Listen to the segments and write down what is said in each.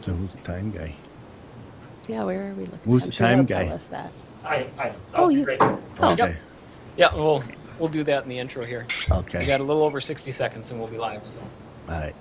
So who's the time guy? Yeah, where are we looking? Who's I'm the sure time they'll guy? tell us that. I'll Oh, be you- right there. Oh. Okay. Yeah, we'll do that in the intro here. We Okay. got a little over 60 seconds and we'll be live, so. All right.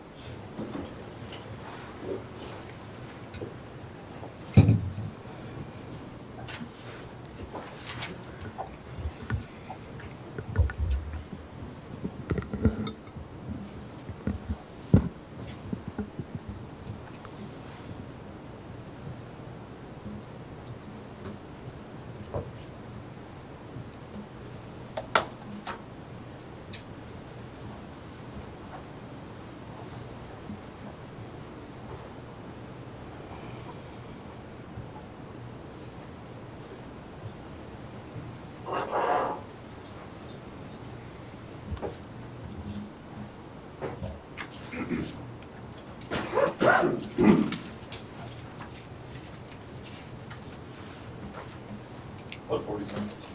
About 40 seconds.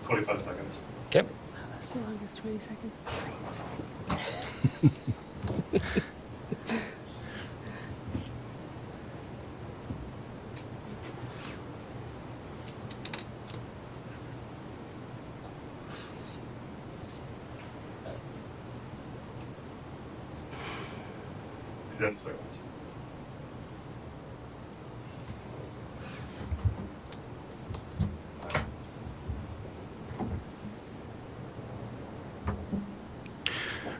Twenty-five seconds. Okay. That's the longest 20 seconds. Ten seconds.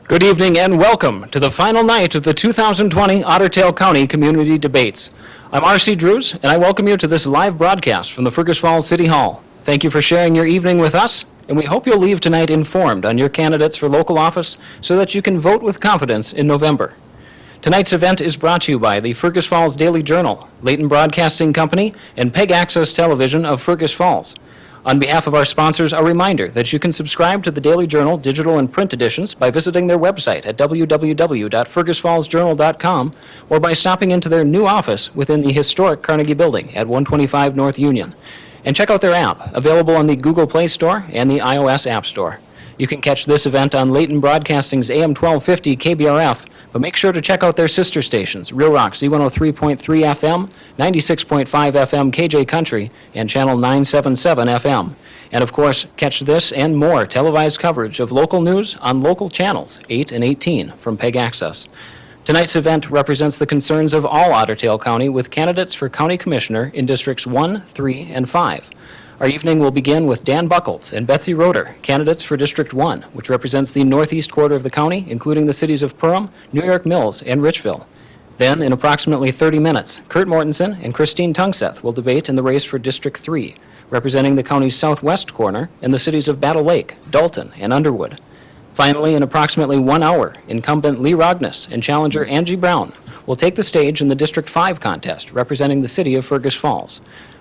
Good evening and welcome to the final night of the 2020 Otter Tail County Community Debates. I'm R.C. Drews, and I welcome you to this live broadcast from the Fergus Falls City Hall. Thank you for sharing your evening with us, and we hope you'll leave tonight informed on your candidates for local office so that you can vote with confidence in November. Tonight's event is brought to you by the Fergus Falls Daily Journal, Leighton Broadcasting Company, and PEG Access Television of Fergus Falls. On behalf of our sponsors, a reminder that you can subscribe to the Daily Journal digital and print editions by visiting their website at www.fergusfallsjournal.com or by stopping into their new office within the historic Carnegie Building at 125 North Union. And check out their app, available on the Google Play Store and the iOS App Store. You can catch this event on Leighton Broadcasting's AM 1250 KBRF, but make sure to check out their sister stations, Real Rock Z103.3 FM, 96.5 FM KJ Country, and Channel 977 FM. And of course, catch this and more televised coverage of local news on local channels 8 and 18 from PEG Access. Tonight's event represents the concerns of all Otter Tail County with candidates for County Commissioner in Districts 1, 3, and 5. Our evening will begin with Dan Buckles and Betsy Roeder, candidates for District 1, which represents the northeast quarter of the county, including the cities of Perham, New York Mills, and Richville. Then, in approximately 30 minutes, Kurt Mortensen and Christine Tungseth will debate in the race for District 3, representing the county's southwest corner and the cities of Battle Lake, Dalton, and Underwood. Finally, in approximately 1 hour, incumbent Lee Rogness and challenger Angie Brown will take the stage in the District 5 contest, representing the city of Fergus Falls.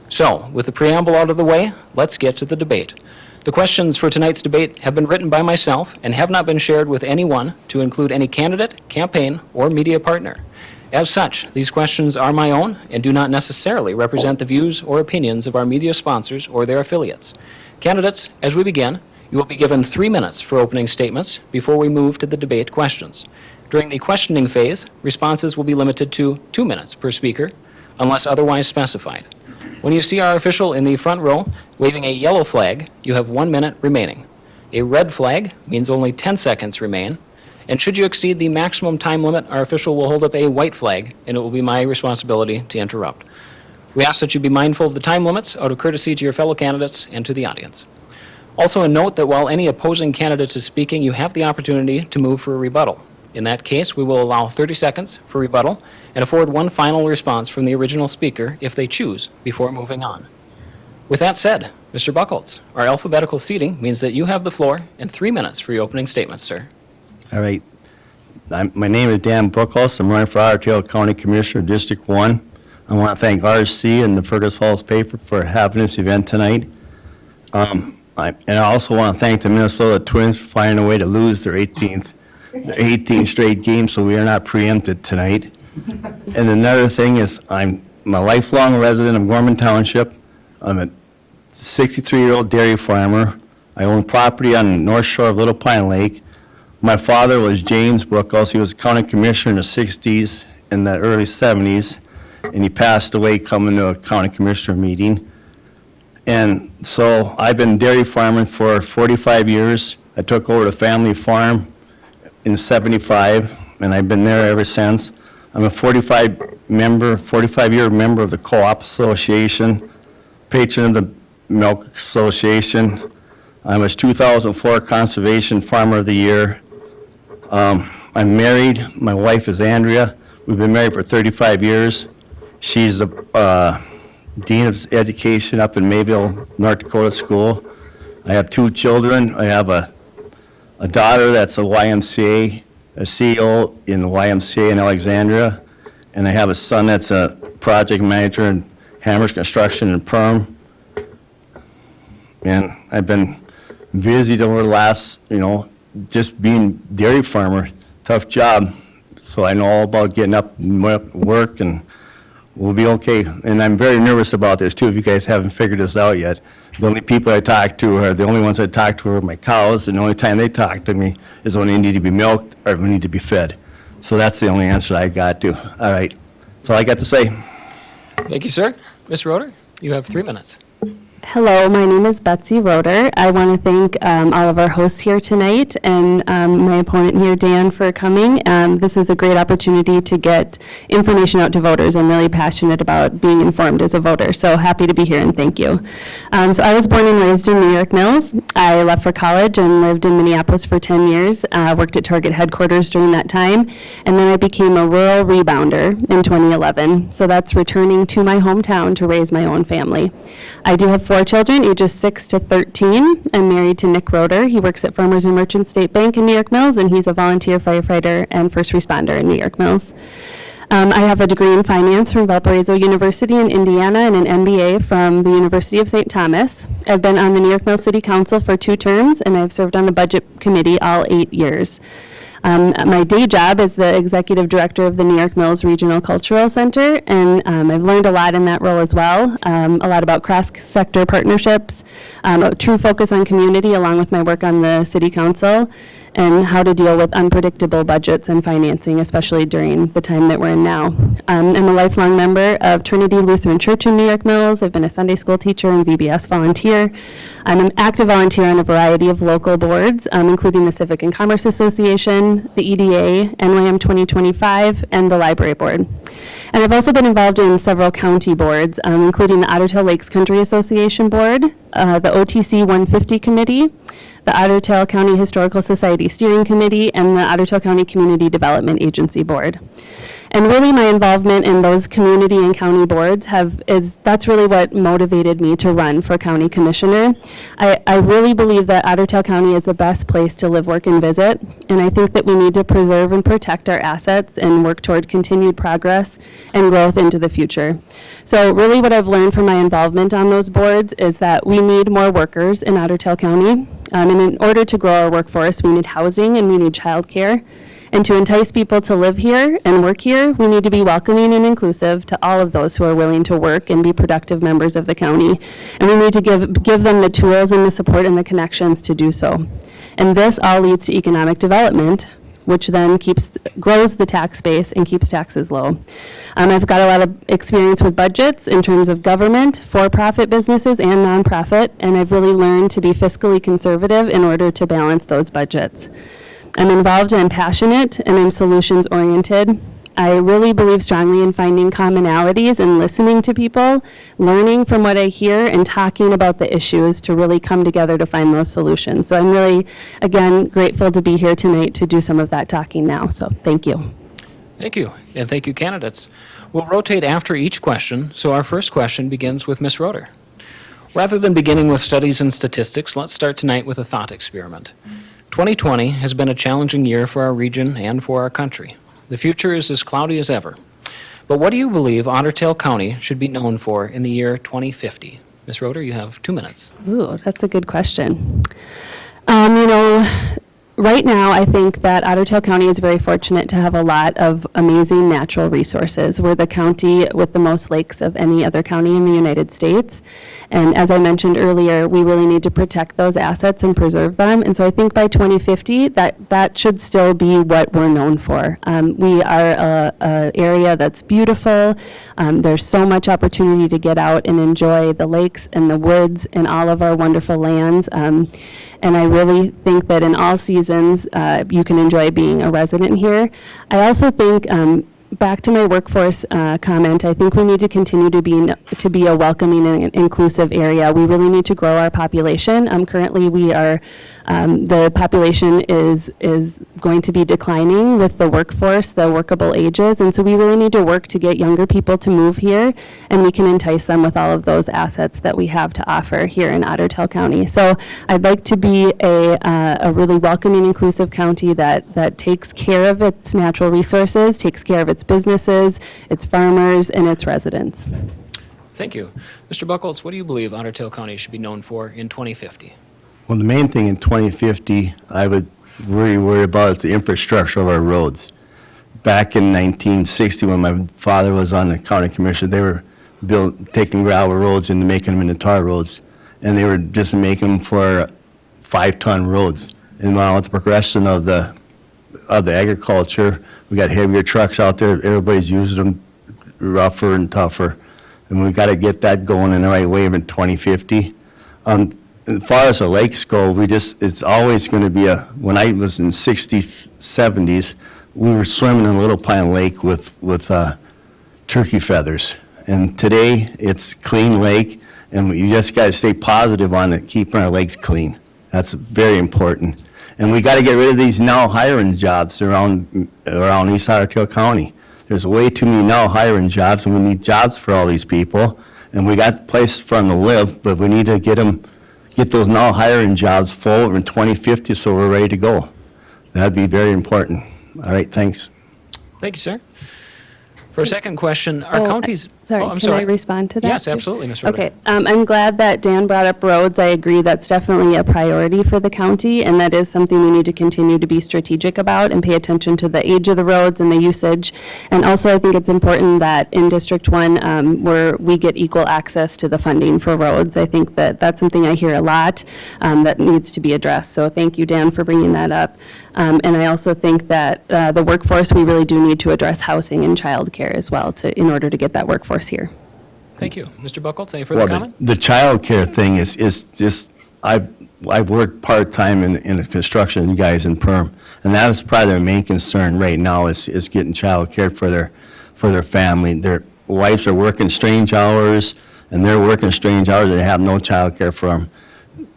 So, with the preamble out of the way, let's get to the debate. The questions for tonight's debate have been written by myself and have not been shared with anyone to include any candidate, campaign, or media partner. As such, these questions are my own and do not necessarily represent the views or opinions of our media sponsors or their affiliates. Candidates, as we begin, you will be given 3 minutes for opening statements before we move to the debate questions. During the questioning phase, responses will be limited to 2 minutes per speaker, unless otherwise specified. When you see our official in the front row waving a yellow flag, you have 1 minute remaining. A red flag means only 10 seconds remain, and should you exceed the maximum time limit, our official will hold up a white flag, and it will be my responsibility to interrupt. We ask that you be mindful of the time limits out of courtesy to your fellow candidates and to the audience. Also, a note that while any opposing candidate is speaking, you have the opportunity to move for a rebuttal. In that case, we will allow 30 seconds for rebuttal and afford one final response from the original speaker if they choose before moving on. With that said, Mr. Buckles, our alphabetical seating means that you have the floor and 3 minutes for your opening statements, sir. All right. My name is Dan Buckles. I'm running for Otter Tail County Commissioner, District 1. I want to thank RC and the Fergus Falls paper for having this event tonight. And I also want to thank the Minnesota Twins for finding a way to lose their 18th straight game, so we are not preempted tonight. And another thing is, I'm a lifelong resident of Gorman Township. I'm a 63-year-old dairy farmer. I own property on the north shore of Little Pine Lake. My father was James Brookhouse. He was county commissioner in the 60s and the early 70s, and he passed away coming to a county commissioner meeting. And so I've been dairy farming for 45 years. I took over the family farm in 75, and I've been there ever since. I'm a 45-year member of the Co-op Association, patron of the Milk Association. I was 2004 Conservation Farmer of the Year. I'm married. My wife is Andrea. We've been married for 35 years. She's the Dean of Education up in Mayville, North Dakota School. I have 2 children. I have a daughter that's a YMCA, a CEO in the YMCA in Alexandria, and I have a son that's a project manager in Hammers Construction and Perm. And I've been busy over the last, just being dairy farmer, tough job. So I know all about getting up and work, and we'll be okay. And I'm very nervous about this too, if you guys haven't figured this out yet. The only people I talk to are, the only ones I talk to are my cows, and the only time they talk to me is when they need to be milked or when they need to be fed. So that's the only answer I got to. All right, that's all I got to say. Thank you, sir. Ms. Roeder, you have 3 minutes. Hello, my name is Betsy Roeder. I want to thank all of our hosts here tonight and my opponent here, Dan, for coming. This is a great opportunity to get information out to voters. I'm really passionate about being informed as a voter, so happy to be here and thank you. So I was born and raised in New York Mills. I left for college and lived in Minneapolis for 10 years, worked at Target headquarters during that time, and then I became a rural rebounder in 2011. So that's returning to my hometown to raise my own family. I do have 4 children, ages 6 to 13. I'm married to Nick Roeder. He works at Farmers and Merchants State Bank in New York Mills, and he's a volunteer firefighter and first responder in New York Mills. I have a degree in finance from Valparaiso University in Indiana and an MBA from the University of St. Thomas. I've been on the New York Mills City Council for 2 terms, and I've served on the Budget Committee all 8 years. My day job is the executive director of the New York Mills Regional Cultural Center, and I've learned a lot in that role as well, a lot about cross-sector partnerships, a true focus on community along with my work on the City Council, and how to deal with unpredictable budgets and financing, especially during the time that we're in now. I'm a lifelong member of Trinity Lutheran Church in New York Mills. I've been a Sunday school teacher and VBS volunteer. I'm an active volunteer on a variety of local boards, including the Civic and Commerce Association, the EDA, NYM 2025, and the Library Board. And I've also been involved in several county boards, including the Otter Tail Lakes Country Association Board, the OTC 150 Committee, the Otter Tail County Historical Society Steering Committee, and the Otter Tail County Community Development Agency Board. And really my involvement in those community and county boards that's really what motivated me to run for county commissioner. I really believe that Otter Tail County is the best place to live, work, and visit, and I think that we need to preserve and protect our assets and work toward continued progress and growth into the future. So really what I've learned from my involvement on those boards is that we need more workers in Otter Tail County, and in order to grow our workforce, we need housing and we need childcare. And to entice people to live here and work here, we need to be welcoming and inclusive to all of those who are willing to work and be productive members of the county. And we need to give them the tools and the support and the connections to do so. And this all leads to economic development, which then grows the tax base and keeps taxes low. I've got a lot of experience with budgets in terms of government, for-profit businesses, and nonprofit, and I've really learned to be fiscally conservative in order to balance those budgets. I'm involved and passionate, and I'm solutions-oriented. I really believe strongly in finding commonalities and listening to people, learning from what I hear, and talking about the issues to really come together to find those solutions. So I'm really, again, grateful to be here tonight to do some of that talking now. So thank you. Thank you, and thank you, candidates. We'll rotate after each question, so our first question begins with Ms. Roeder. Rather than beginning with studies and statistics, let's start tonight with a thought experiment. 2020 has been a challenging year for our region and for our country. The future is as cloudy as ever. But what do you believe Ottertail County should be known for in the year 2050? Ms. Roeder, you have 2 minutes. Ooh, that's a good question. Right now, I think that Ottertail County is very fortunate to have a lot of amazing natural resources. We're the county with the most lakes of any other county in the United States. And as I mentioned earlier, we really need to protect those assets and preserve them. And so I think by 2050, that should still be what we're known for. We are a area that's beautiful. There's so much opportunity to get out and enjoy the lakes and the woods and all of our wonderful lands. And I really think that in all seasons, you can enjoy being a resident here. I also think, back to my workforce comment, I think we need to continue to be a welcoming and inclusive area. We really need to grow our population. Currently, we are the population is going to be declining with the workforce, the workable ages, and so we really need to work to get younger people to move here, and we can entice them with all of those assets that we have to offer here in Ottertail County. So I'd like to be a really welcoming, inclusive county that takes care of its natural resources, takes care of its businesses, its farmers, and its residents. Thank you. Mr. Buckles, what do you believe Ottertail County should be known for in 2050? Well, the main thing in 2050 I would worry about is the infrastructure of our roads. Back in 1960, when my father was on the county commission, they were taking gravel roads and making them into tar roads, and they were just making them for 5-ton roads. And now with the progression of the agriculture, we got heavier trucks out there. Everybody's using them rougher and tougher, and we got to get that going in the right way in 2050. As far as the lakes go, it's always going to be when I was in 60s, 70s, we were swimming in Little Pine Lake with turkey feathers. And today, it's clean lake, and you just got to stay positive on it, keeping our lakes clean. That's very important. And we got to get rid of these now hiring jobs around East Ottertail County. There's way too many now hiring jobs, and we need jobs for all these people. And we got places for them to live, but we need to get those now hiring jobs full in 2050 so we're ready to go. That'd be very important. All right, thanks. Thank you, sir. For a second question, our counties... Sorry, I'm can I respond to that? Yes, absolutely, Ms. Roeder. Okay, I'm glad that Dan brought up roads. I agree that's definitely a priority for the county, and that is something we need to continue to be strategic about and pay attention to the age of the roads and the usage. And also, I think it's important that in District 1, where we get equal access to the funding for roads. I think that that's something I hear a lot that needs to be addressed. So thank you, Dan, for bringing that up. And I also think that the workforce, we really do need to address housing and childcare as well in order to get that workforce here. Thank you. Mr. Buckles, any further comment? The child care thing is just, I've worked part-time in the construction guys in Perm, and that is probably their main concern right now is getting child care for their family. Their wives are working strange hours, and they're working strange hours, and they have no child care for them.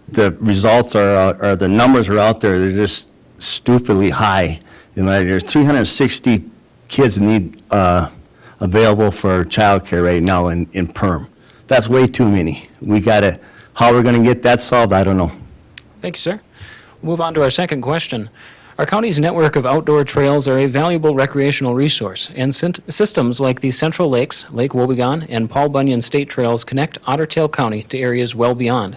The results are the numbers are out there, they're just stupidly high. You know, there's 360 kids need available for childcare right now in Perm. That's way too many. How we're going to get that solved, I don't know. Thank you, sir. We'll move on to our second question. Our county's network of outdoor trails are a valuable recreational resource, and systems like the Central Lakes, Lake Wobegon, and Paul Bunyan State Trails connect Ottertail County to areas well beyond.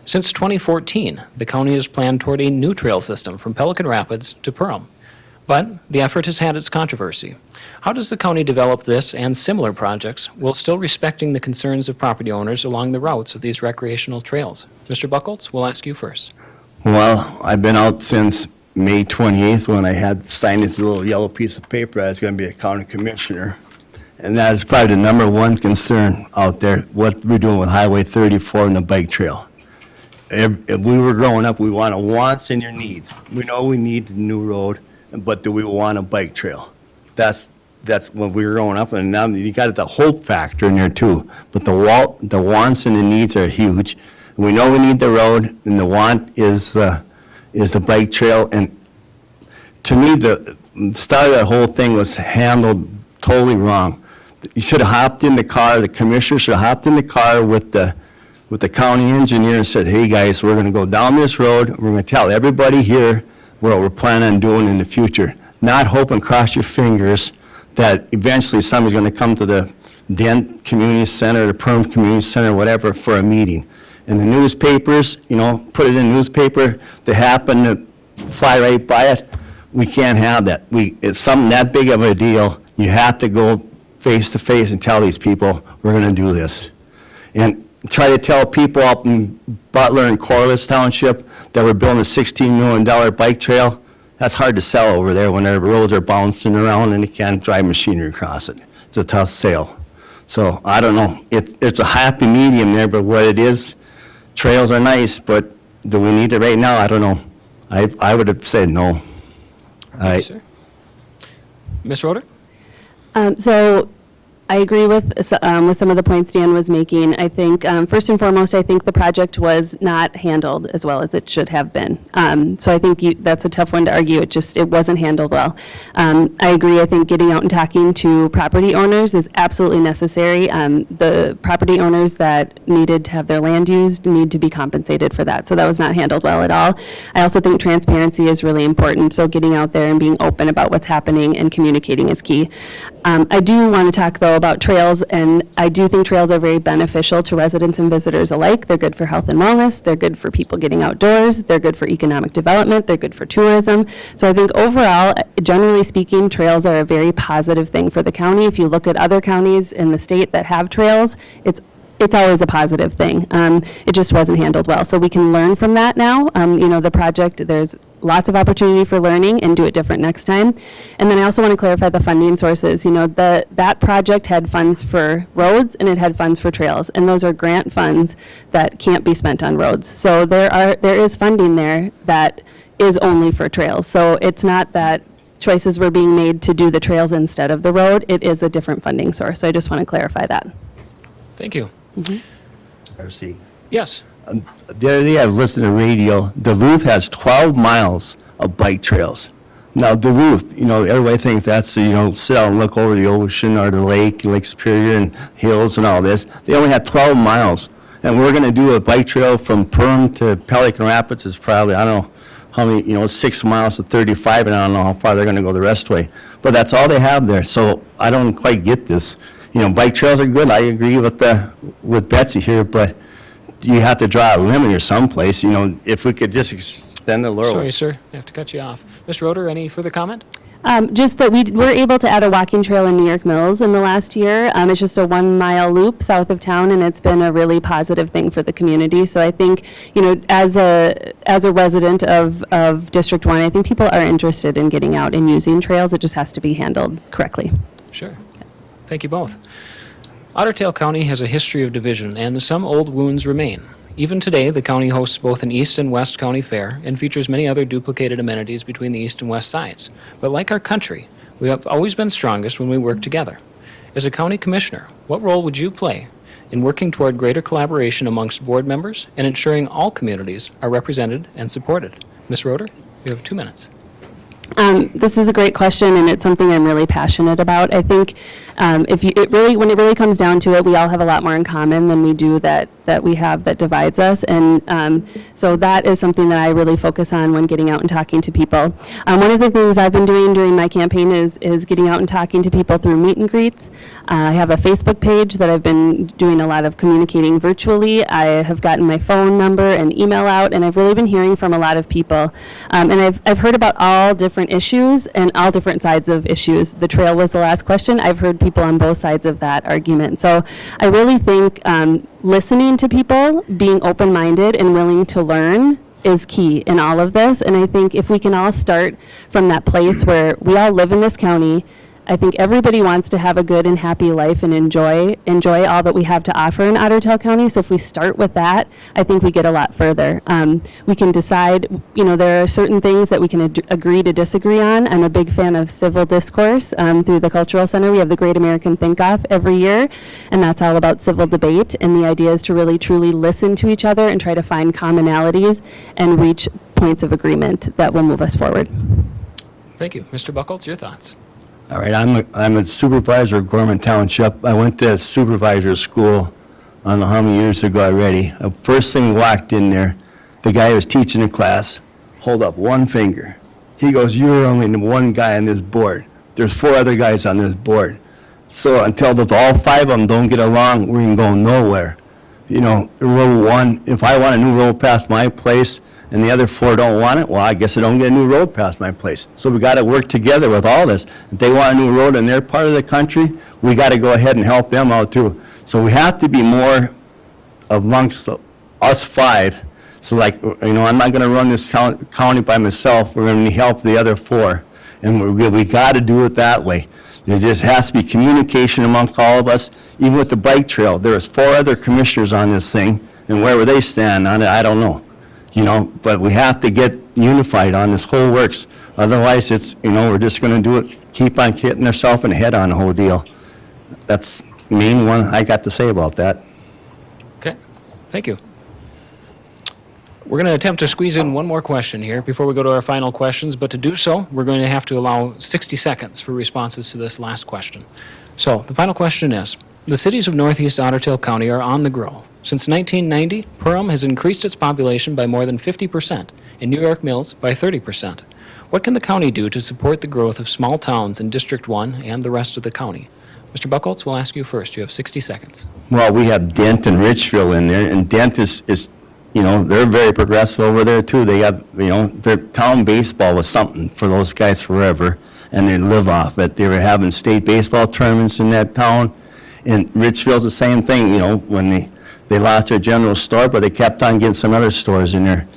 Since 2014, the county has planned toward a new trail system from Pelican Rapids to Perham. But the effort has had its controversy. How does the county develop this and similar projects while still respecting the concerns of property owners along the routes of these recreational trails? Mr. Buckles, we'll ask you first. Well, I've been out since May 28th when I had signed this little yellow piece of paper I was going to be a county commissioner. And that is probably the number one concern out there, what we're doing with Highway 34 and the bike trail. If we were growing up, we want wants and your needs. We know we need a new road, but do we want a bike trail? That's when we were growing up, and now you got the hope factor in there too. But the wants and the needs are huge. We know we need the road, and the want is the bike trail. And to me, the start of that whole thing was handled totally wrong. You should have hopped in the car. The commissioner should have hopped in the car with the county engineer and said, "Hey guys, we're going to go down this road. We're going to tell everybody here what we're planning on doing in the future." Not hope and cross your fingers that eventually somebody's going to come to the Dent Community Center, the Perm Community Center, whatever, for a meeting. And the newspapers, put it in the newspaper, they happen to fly right by it. We can't have that. It's something that big of a deal. You have to go face to face and tell these people, we're going to do this. And try to tell people up in Butler and Corliss Township that we're building a $16 million bike trail. That's hard to sell over there when their roads are bouncing around and you can't drive machinery across it. It's a tough sale. So I don't know. It's a happy medium there, but what it is, trails are nice, but do we need it right now? I don't know. I would have said no. Thank you, sir. Ms. Roeder? So I agree with some of the points Dan was making. I think, first and foremost, I think the project was not handled as well as it should have been. So I think that's a tough one to argue. It wasn't handled well. I agree. I think getting out and talking to property owners is absolutely necessary. The property owners that needed to have their land used need to be compensated for that. So that was not handled well at all. I also think transparency is really important. So getting out there and being open about what's happening and communicating is key. I do want to talk, though, about trails, and I do think trails are very beneficial to residents and visitors alike. They're good for health and wellness. They're good for people getting outdoors. They're good for economic development. They're good for tourism. So I think overall, generally speaking, trails are a very positive thing for the county. If you look at other counties in the state that have trails, it's always a positive thing. It just wasn't handled well. So we can learn from that now. The project, there's lots of opportunity for learning and do it different next time. And then I also want to clarify the funding sources. That project had funds for roads and it had funds for trails. And those are grant funds that can't be spent on roads. So there is funding there that is only for trails. So it's not that choices were being made to do the trails instead of the road. It is a different funding source. So I just want to clarify that. Thank you. RC. Yes. The other day I was listening to radio. Duluth has 12 miles of bike trails. Now Duluth, everybody thinks that's, sit out and look over the ocean or the lake, Lake Superior and hills and all this. They only have 12 miles. And we're going to do a bike trail from Perm to Pelican Rapids. It's probably, I don't know how many, 6 miles to 35, and I don't know how far they're going to go the rest way. But that's all they have there. So I don't quite get this. Bike trails are good. I agree with Betsy here, but you have to draw a limit or someplace. If we could just extend the road. Sorry, sir. I have to cut you off. Ms. Roeder, any further comment? Just that we were able to add a walking trail in New York Mills in the last year. It's just a 1 mile loop south of town, and it's been a really positive thing for the community. So I think, as a resident of District 1, I think people are interested in getting out and using trails. It just has to be handled correctly. Sure. Thank you both. Otter Tail County has a history of division, and some old wounds remain. Even today, the county hosts both an East and West County Fair and features many other duplicated amenities between the East and West sides. But like our country, we have always been strongest when we work together. As a county commissioner, what role would you play in working toward greater collaboration amongst board members and ensuring all communities are represented and supported? Ms. Roeder, you have 2 minutes. This is a great question, and it's something I'm really passionate about. I think when it really comes down to it, we all have a lot more in common than we do that we have that divides us, and so that is something that I really focus on when getting out and talking to people. One of the things I've been doing during my campaign is getting out and talking to people through meet and greets. I have a Facebook page that I've been doing a lot of communicating virtually. I have gotten my phone number and email out, and I've really been hearing from a lot of people. And I've heard about all different issues and all different sides of issues. The trail was the last question. I've heard people on both sides of that argument. So I really think listening to people, being open-minded and willing to learn is key in all of this. And I think if we can all start from that place where we all live in this county, I think everybody wants to have a good and happy life and enjoy all that we have to offer in Otter Tail County. So if we start with that, I think we get a lot further. We can decide, there are certain things that we can agree to disagree on. I'm a big fan of civil discourse through the Cultural Center. We have the Great American Think-Off every year, and that's all about civil debate. And the idea is to really, truly listen to each other and try to find commonalities and reach points of agreement that will move us forward. Thank you. Mr. Buckles, your thoughts? All right, I'm a supervisor of Gorman Township. I went to supervisor school, I don't know how many years ago already. The first thing we walked in there, the guy who was teaching the class, hold up one finger. He goes, "You're only the one guy on this board." There's 4 other guys on this board. So until all 5 of them don't get along, we ain't going nowhere. You know, road 1, if I want a new road past my place and the other 4 don't want it, well, I guess I don't get a new road past my place. So we got to work together with all this. If they want a new road in their part of the country, we got to go ahead and help them out too. So we have to be more amongst us 5. So like, you know, I'm not going to run this county by myself. We're going to help the other 4. And we got to do it that way. There just has to be communication amongst all of us. Even with the bike trail, there was 4 other commissioners on this thing, and where would they stand on it, I don't know. You know, but we have to get unified on this whole works. Otherwise, it's, you know, we're just going to do it, keep on hitting ourselves in the head on the whole deal. That's the main one I got to say about that. Okay, thank you. We're going to attempt to squeeze in one more question here before we go to our final questions, but to do so, we're going to have to allow 60 seconds for responses to this last question. So the final question is, the cities of Northeast Otter Tail County are on the grow. Since 1990, Perham has increased its population by more than 50%, and New York Mills by 30%. What can the county do to support the growth of small towns in District 1 and the rest of the county? Mr. Buchholz, we'll ask you first. You have 60 seconds. Well, we have Dent and Richfield in there, and Dent is you know, they're very progressive over there too. They have, you know, their town baseball was something for those guys forever, and they live off it. They were having state baseball tournaments in that town, and Richfield's the same thing, you know, when they lost their general store, but they kept on getting some other stores in there.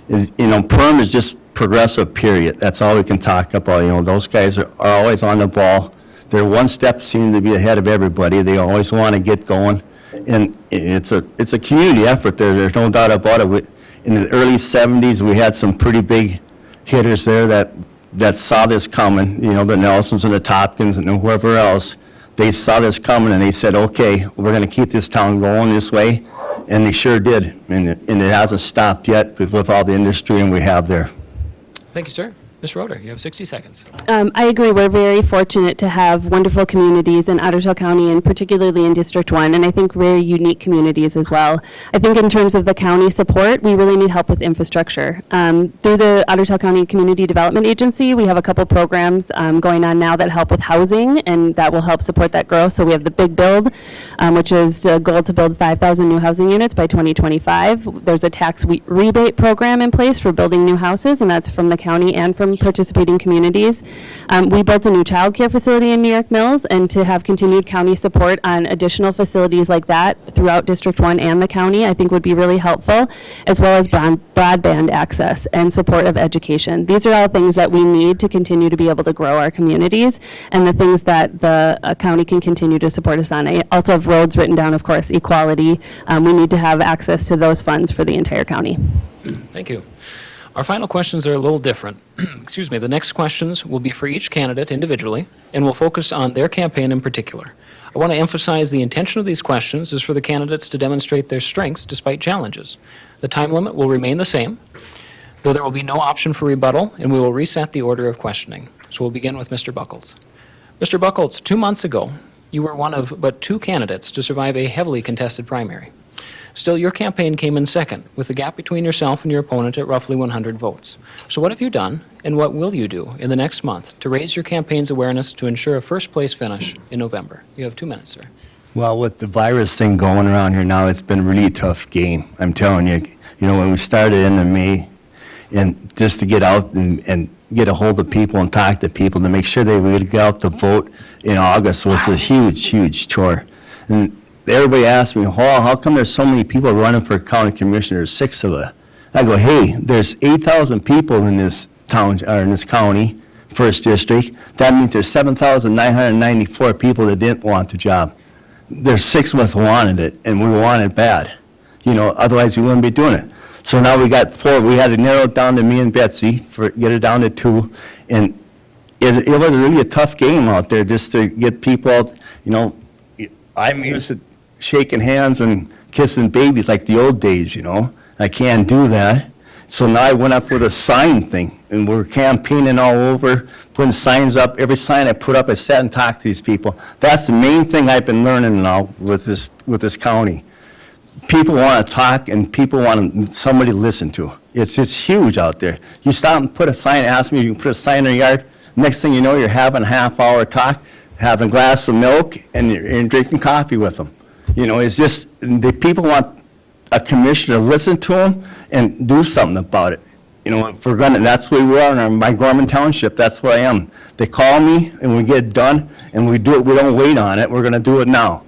You know, Perm is just progressive, period. That's all we can talk about. You know, those guys are always on the ball. They're one step seem to be ahead of everybody. They always want to get going. And it's a community effort there. There's no doubt about it. In the early 70s, we had some pretty big hitters there that saw this coming. You know, the Nelsons and the Topkins and whoever else. They saw this coming and they said, okay, we're going to keep this town going this way. And they sure did. And it hasn't stopped yet with all the industry and we have there. Thank you, sir. Ms. Roeder, you have 60 seconds. I agree. We're very fortunate to have wonderful communities in Otter Tail County and particularly in District 1, and I think very unique communities as well. I think in terms of the county support, we really need help with infrastructure. Through the Otter Tail County Community Development Agency, we have a couple programs going on now that help with housing, and that will help support that growth. So we have the Big Build, which is the goal to build 5,000 new housing units by 2025. There's a tax rebate program in place for building new houses, and that's from the county and from participating communities. We built a new child care facility in New York Mills, and to have continued county support on additional facilities like that throughout District 1 and the county, I think would be really helpful, as well as broadband access and support of education. These are all things that we need to continue to be able to grow our communities, and the things that the county can continue to support us on. I also have roads written down, of course, equality. We need to have access to those funds for the entire county. Thank you. Our final questions are a little different. Excuse me. The next questions will be for each candidate individually and will focus on their campaign in particular. I want to emphasize the intention of these questions is for the candidates to demonstrate their strengths despite challenges. The time limit will remain the same, though there will be no option for rebuttal, and we will reset the order of questioning. So we'll begin with Mr. Buchholz. Mr. Buchholz, 2 months ago, you were one of but 2 candidates to survive a heavily contested primary. Still, your campaign came in second, with the gap between yourself and your opponent at roughly 100 votes. So what have you done, and what will you do in the next month to raise your campaign's awareness to ensure a first-place finish in November? You have 2 minutes, sir. Well, with the virus thing going around here now, it's been a really tough game. I'm telling you, you know, when we started in May, and just to get out and get a hold of people and talk to people to make sure they would get out to vote in August was a huge, huge chore. And everybody asked me, how come there's so many people running for county commissioners, 6 of us? I go, hey, there's 8,000 people in this town, or in this county, first district. That means there's 7,994 people that didn't want the job. There's 6 of us who wanted it, and we want it bad. You know, otherwise we wouldn't be doing it. So now we got 4. We had to narrow it down to me and Betsy, get it down to 2. And it was really a tough game out there just to get people out. You know, I'm used to shaking hands and kissing babies like the old days, you know. I can't do that. So now I went up with a sign thing, and we're campaigning all over, putting signs up. Every sign I put up, I sat and talked to these people. That's the main thing I've been learning now with this county. People want to talk, and people want somebody to listen to. It's just huge out there. You stop and put a sign, ask me if you can put a sign in your yard, Next thing you know, you're having a half-hour talk, having a glass of milk, and you're drinking coffee with them. You know, it's just, the people want a commissioner to listen to them and do something about it. You know, if we're gonna, that's where we are in my Gorman Township, that's where I am. They call me, and we get it done, and we do it, we don't wait on it, we're gonna do it now.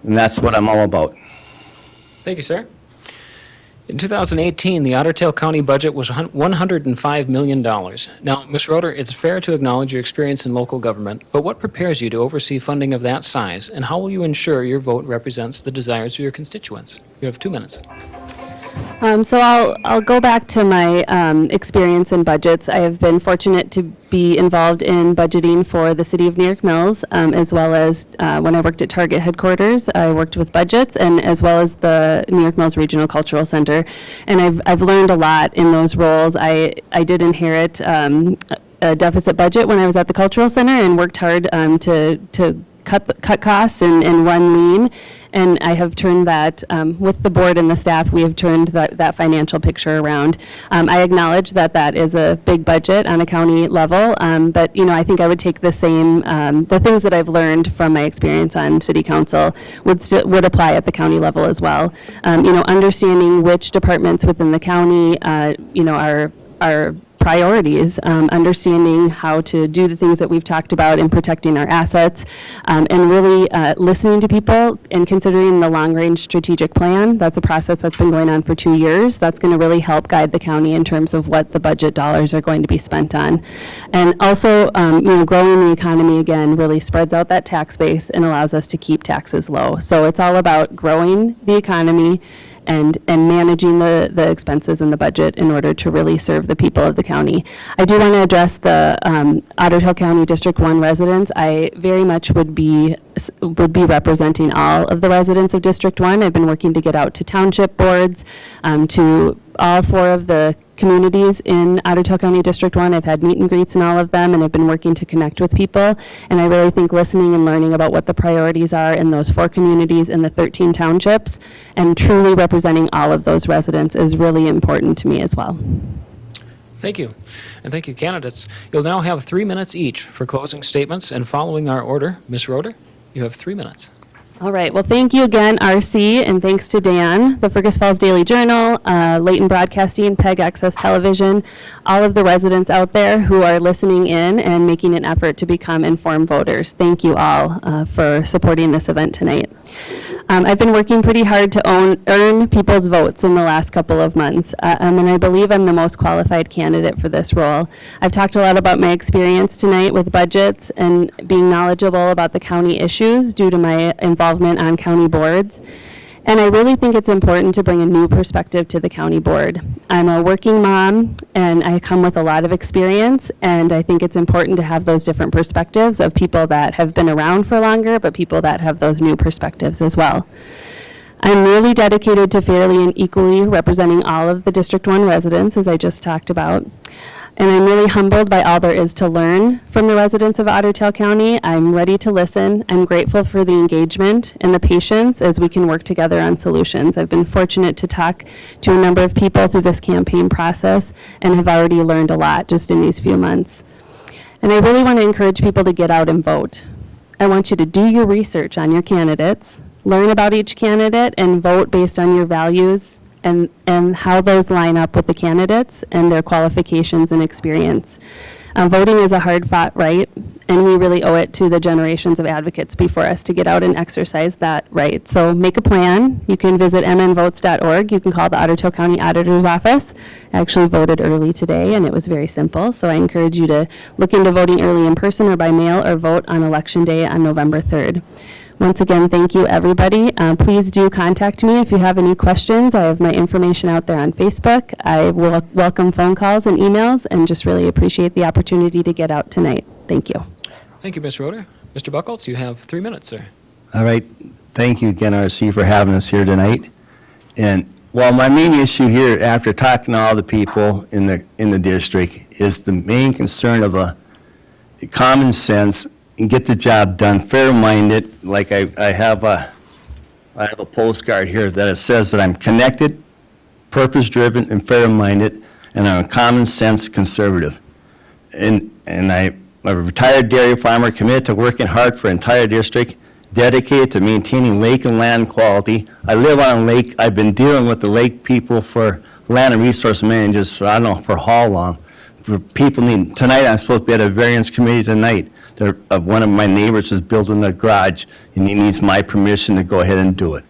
And that's what I'm all about. Thank you, sir. In 2018, the Otter Tail County budget was $105 million. Now, Ms. Roeder, it's fair to acknowledge your experience in local government, but what prepares you to oversee funding of that size, and how will you ensure your vote represents the desires of your constituents? You have 2 minutes. So I'll go back to my experience in budgets. I have been fortunate to be involved in budgeting for the City of New York Mills, as well as when I worked at Target headquarters, I worked with budgets, and as well as the New York Mills Regional Cultural Center. And I've learned a lot in those roles. I did inherit a deficit budget when I was at the Cultural Center and worked hard to cut costs and run lean. And I have turned that, with the board and the staff, we have turned that financial picture around. I acknowledge that that is a big budget on a county level, but, you know, I think I would take the same, the things that I've learned from my experience on city council would apply at the county level as well. You know, understanding which departments within the county, you know, are priorities, understanding how to do the things that we've talked about in protecting our assets, and really listening to people and considering the long-range strategic plan. That's a process that's been going on for 2 years. That's going to really help guide the county in terms of what the budget dollars are going to be spent on. And also, you know, growing the economy, again, really spreads out that tax base and allows us to keep taxes low. So it's all about growing the economy and managing the expenses in the budget in order to really serve the people of the county. I do want to address the Otter Tail County District 1 residents. I very much would be representing all of the residents of District 1. I've been working to get out to township boards, to all 4 of the communities in Otter Tail County District 1. I've had meet and greets in all of them, and I've been working to connect with people. And I really think listening and learning about what the priorities are in those 4 communities and the 13 townships, and truly representing all of those residents is really important to me as well. Thank you. And thank you, candidates. You'll now have 3 minutes each for closing statements, and following our order, Ms. Roeder, you have 3 minutes. All right. Well, thank you again, RC, and thanks to Dan, the Fergus Falls Daily Journal, Leighton Broadcasting, PEG Access Television, all of the residents out there who are listening in and making an effort to become informed voters. Thank you all for supporting this event tonight. I've been working pretty hard to earn people's votes in the last couple of months, and I believe I'm the most qualified candidate for this role. I've talked a lot about my experience tonight with budgets and being knowledgeable about the county issues due to my involvement on county boards. And I really think it's important to bring a new perspective to the county board. I'm a working mom, and I come with a lot of experience, and I think it's important to have those different perspectives of people that have been around for longer, but people that have those new perspectives as well. I'm really dedicated to fairly and equally representing all of the District 1 residents, as I just talked about. And I'm really humbled by all there is to learn from the residents of Otter Tail County. I'm ready to listen. I'm grateful for the engagement and the patience as we can work together on solutions. I've been fortunate to talk to a number of people through this campaign process and have already learned a lot just in these few months. And I really want to encourage people to get out and vote. I want you to do your research on your candidates, learn about each candidate, and vote based on your values and how those line up with the candidates and their qualifications and experience. Voting is a hard-fought right, and we really owe it to the generations of advocates before us to get out and exercise that right. So make a plan. You can visit mnvotes.org. You can call the Otter Tail County Auditor's Office. I actually voted early today, and it was very simple. So I encourage you to look into voting early in person or by mail, or vote on Election Day on November 3rd. Once again, thank you, everybody. Please do contact me if you have any questions. I have my information out there on Facebook. I will welcome phone calls and emails, and just really appreciate the opportunity to get out tonight. Thank you. Thank you, Ms. Roeder. Mr. Buckles, you have 3 minutes, sir. All right. Thank you again, RC, for having us here tonight. And well, my main issue here, after talking to all the people in the district, is the main concern of a common sense and get the job done, fair-minded. Like I have a postcard here that it says that I'm connected, purpose-driven, and fair-minded, and I'm a common sense conservative. And I a retired dairy farmer committed to working hard for entire district, dedicated to maintaining lake and land quality. I live on a lake. I've been dealing with the lake people for land and resource managers for, I don't know, for how long. For people need, tonight I'm supposed to be at a variance committee tonight. One of my neighbors is building a garage and he needs my permission to go ahead and do it.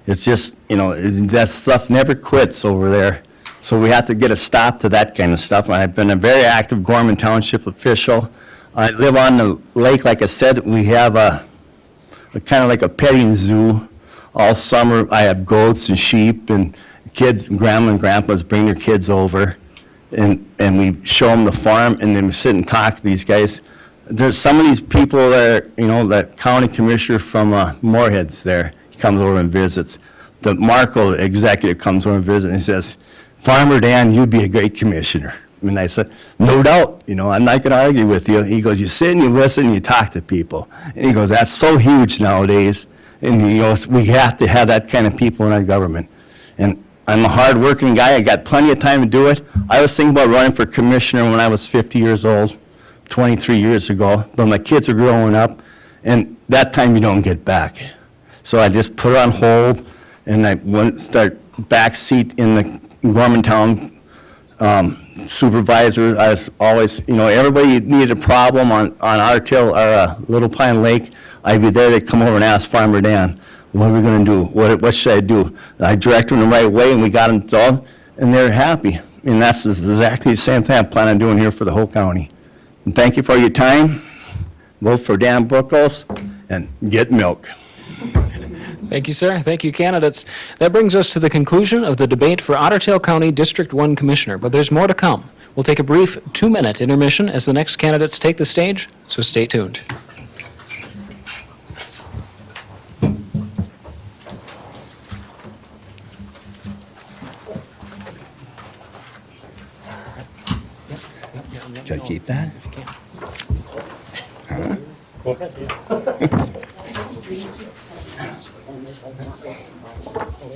It's just, that stuff never quits over there. So we have to get a stop to that kind of stuff. And I've been a very active Gorman Township official. I live on the lake, like I said. We have a kind of like a petting zoo. All summer, I have goats and sheep, and kids, grandma and grandpas bring their kids over, and we show them the farm, and then we sit and talk to these guys. There's some of these people that are, the county commissioner from Moorhead's there. He comes over and visits. The Marco executive comes over and visits, and he says, "Farmer Dan, you'd be a great commissioner." And I said, "No doubt, I'm not going to argue with you." He goes, "You sit and you listen and you talk to people." And he goes, "That's so huge nowadays." And we have to have that kind of people in our government. And I'm a hard-working guy. I got plenty of time to do it. I was thinking about running for commissioner when I was 50 years old, 23 years ago. But my kids are growing up, and that time you don't get back. So I just put it on hold, and I went start back seat in the Gorman Town supervisor. I was always, everybody needed a problem on Otter or Little Pine Lake. I'd be there to come over and ask Farmer Dan, "What are we going to do? What should I do?" And I direct them the right way, and we got them done, and they're happy. And that's exactly the same thing I plan on doing here for the whole county. And thank you for your time. Vote for Dan Buckles and get milk. Thank you, sir. Thank you, candidates. That brings us to the conclusion of the debate for Otter Tail County District 1 Commissioner, but there's more to come. We'll take a brief 2-minute intermission as the next candidates take the stage, so stay tuned. Should I keep that?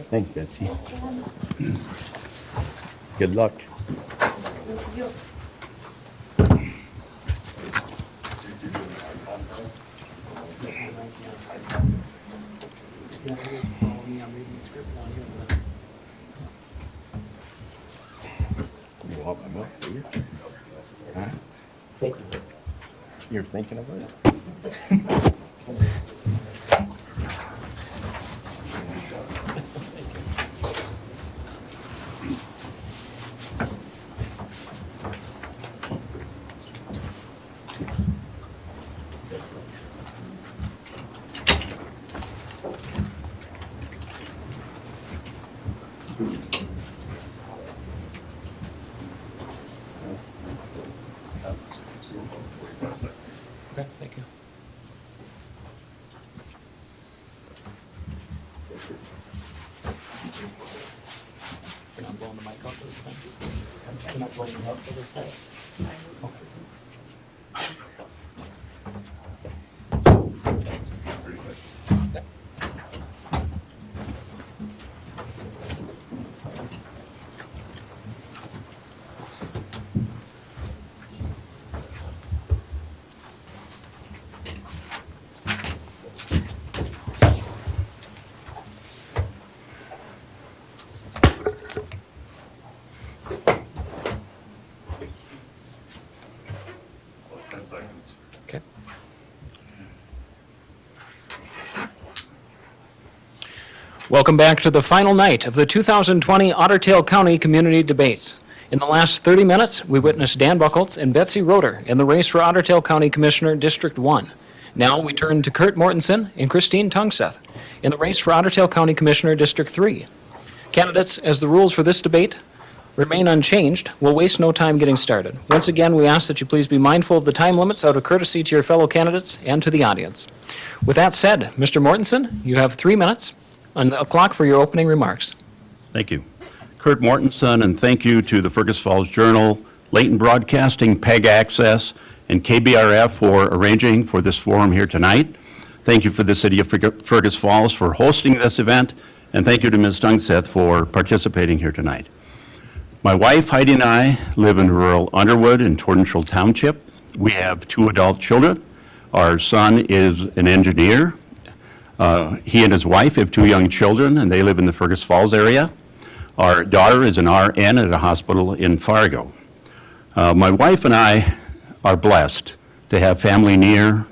Thanks, Betsy. Good luck. You want my milk, do you? Huh? You're thinking about it? Okay, thank you. You're not blowing the mic out for this thing? You're not blowing it out for this thing? Okay. Welcome back to the final night of the 2020 Otter Tail County Community Debates. In the last 30 minutes, we witnessed Dan Buckles and Betsy Roeder in the race for Otter Tail County Commissioner District 1. Now we turn to Kurt Mortensen and Christine Tungseth in the race for Otter Tail County Commissioner District 3. Candidates, as the rules for this debate remain unchanged, we'll waste no time getting started. Once again, we ask that you please be mindful of the time limits out of courtesy to your fellow candidates and to the audience. With that said, Mr. Mortensen, you have 3 minutes on the clock for your opening remarks. Thank you. Kurt Mortensen, and thank you to the Fergus Falls Journal, Leighton Broadcasting, PEG Access, and KBRF for arranging for this forum here tonight. Thank you for the City of Fergus Falls for hosting this event, and thank you to Ms. Tungseth for participating here tonight. My wife Heidi and I live in rural Underwood in Torrential Township. We have 2 adult children. Our son is an engineer. He and his wife have 2 young children, and they live in the Fergus Falls area. Our daughter is an RN at a hospital in Fargo. My wife and I are blessed to have family near,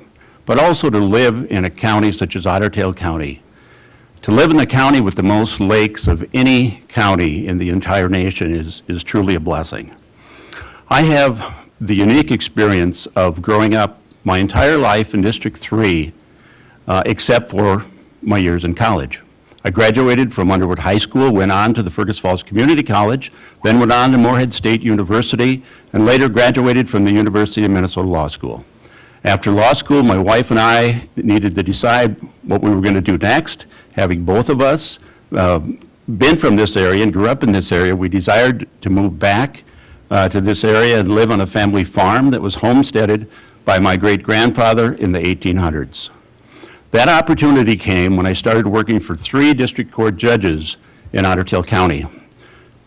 but also to live in a county such as Ottertail County. To live in the county with the most lakes of any county in the entire nation is truly a blessing. I have the unique experience of growing up my entire life in District 3, except for my years in college. I graduated from Underwood High School, went on to the Fergus Falls Community College, then went on to Moorhead State University, and later graduated from the University of Minnesota Law School. After law school, my wife and I needed to decide what we were going to do next. Having both of us been from this area and grew up in this area, we desired to move back to this area and live on a family farm that was homesteaded by my great-grandfather in the 1800s. That opportunity came when I started working for 3 district court judges in Ottertail County.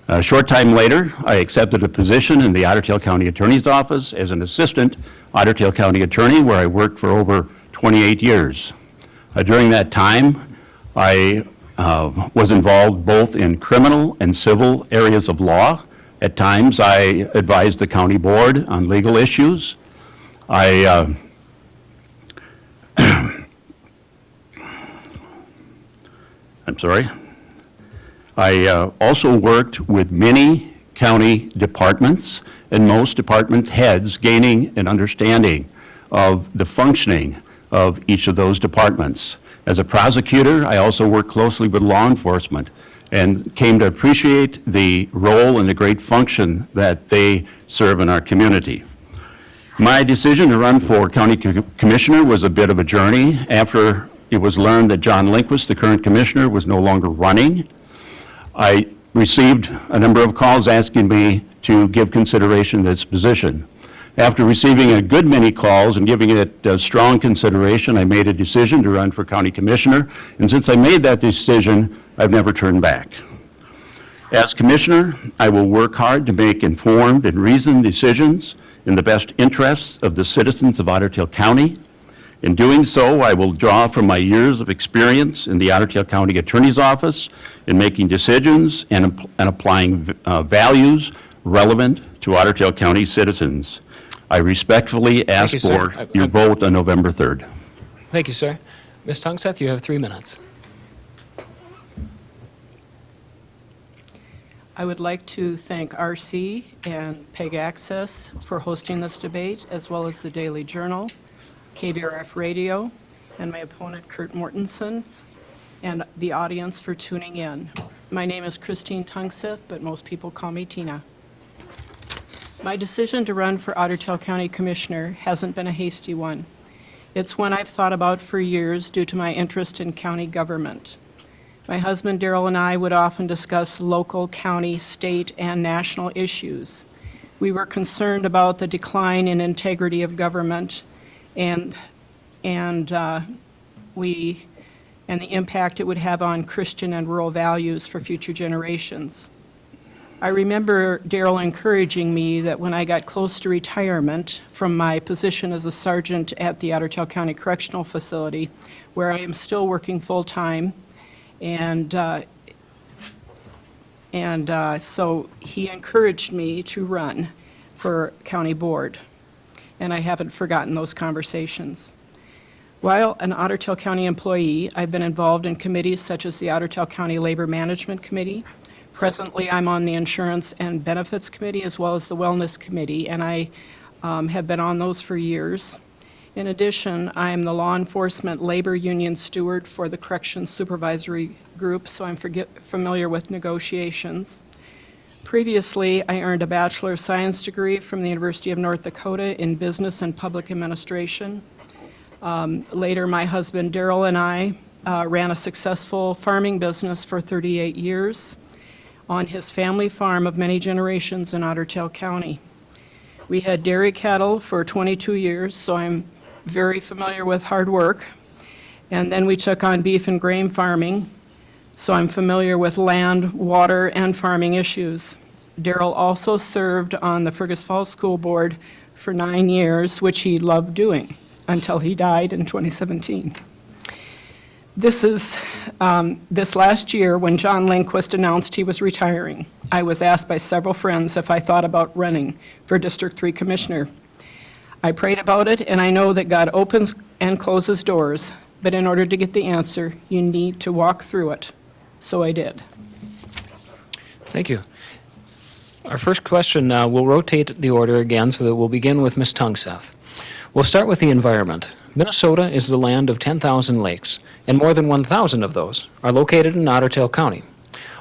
A short time later, I accepted a position in the Ottertail County Attorney's Office as an assistant Ottertail County attorney, where I worked for over 28 years. During that time, I was involved both in criminal and civil areas of law. At times, I advised the county board on legal issues. I also worked with many county departments and most department heads, gaining an understanding of the functioning of each of those departments. As a prosecutor, I also worked closely with law enforcement and came to appreciate the role and the great function that they serve in our community. My decision to run for county commissioner was a bit of a journey. After it was learned that John Lindquist, the current commissioner, was no longer running, I received a number of calls asking me to give consideration to this position. After receiving a good many calls and giving it strong consideration, I made a decision to run for county commissioner, and since I made that decision, I've never turned back. As commissioner, I will work hard to make informed and reasoned decisions in the best interests of the citizens of Ottertail County. In doing so, I will draw from my years of experience in the Ottertail County Attorney's Office in making decisions and applying values relevant to Ottertail County citizens. I respectfully ask you, sir. for your vote on November 3rd. Thank you, sir. Ms. Tungseth, you have 3 minutes. I would like to thank RC and PEG Access for hosting this debate, as well as the Daily Journal, KBRF Radio, and my opponent Kurt Mortensen, and the audience for tuning in. My name is Christine Tungseth, but most people call me Tina. My decision to run for Ottertail County Commissioner hasn't been a hasty one. It's one I've thought about for years due to my interest in county government. My husband Daryl and I would often discuss local, county, state, and national issues. We were concerned about the decline in integrity of government and the impact it would have on Christian and rural values for future generations. I remember Daryl encouraging me that when I got close to retirement from my position as a sergeant at the Ottertail County Correctional Facility, where I am still working full-time, so he encouraged me to run for county board, and I haven't forgotten those conversations. While an Ottertail County employee, I've been involved in committees such as the Ottertail County Labor Management Committee. Presently, I'm on the Insurance and Benefits Committee as well as the Wellness Committee, and I have been on those for years. In addition, I am the Law Enforcement Labor Union Steward for the Corrections Supervisory Group, so I'm familiar with negotiations. Previously, I earned a Bachelor of Science degree from the University of North Dakota in Business and Public Administration. Later, my husband Daryl and I ran a successful farming business for 38 years on his family farm of many generations in Ottertail County. We had dairy cattle for 22 years, so I'm very familiar with hard work. And then we took on beef and grain farming, so I'm familiar with land, water, and farming issues. Daryl also served on the Fergus Falls School Board for 9 years, which he loved doing until he died in 2017. This last year, when John Lindquist announced he was retiring, I was asked by several friends if I thought about running for District 3 Commissioner. I prayed about it, and I know that God opens and closes doors, but in order to get the answer, you need to walk through it. So I did. Thank you. Our first question, we'll rotate the order again so that we'll begin with Ms. Tungseth. We'll start with the environment. Minnesota is the land of 10,000 lakes, and more than 1,000 of those are located in Otter Tail County.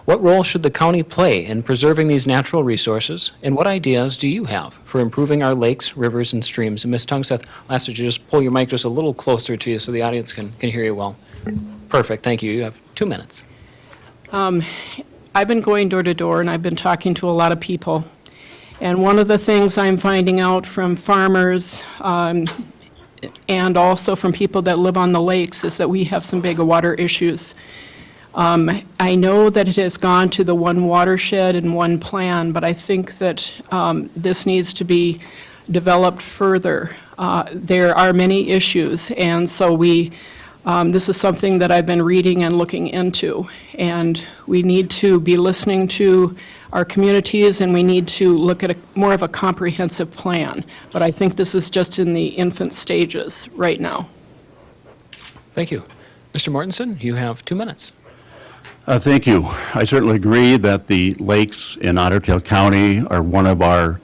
What role should the county play in preserving these natural resources, and what ideas do you have for improving our lakes, rivers, and streams? And Ms. Tungseth, I'll ask you to just pull your mic just a little closer to you so the audience can hear you well. Perfect, thank you. You have 2 minutes. I've been going door to door, and I've been talking to a lot of people. And one of the things I'm finding out from farmers and also from people that live on the lakes is that we have some big water issues. I know that it has gone to the one watershed and one plan, but I think that this needs to be developed further. There are many issues, and so this is something that I've been reading and looking into. And we need to be listening to our communities, and we need to look at more of a comprehensive plan. But I think this is just in the infant stages right now. Thank you. Mr. Mortensen, you have 2 minutes. Thank you. I certainly agree that the lakes in Otter Tail County are one of our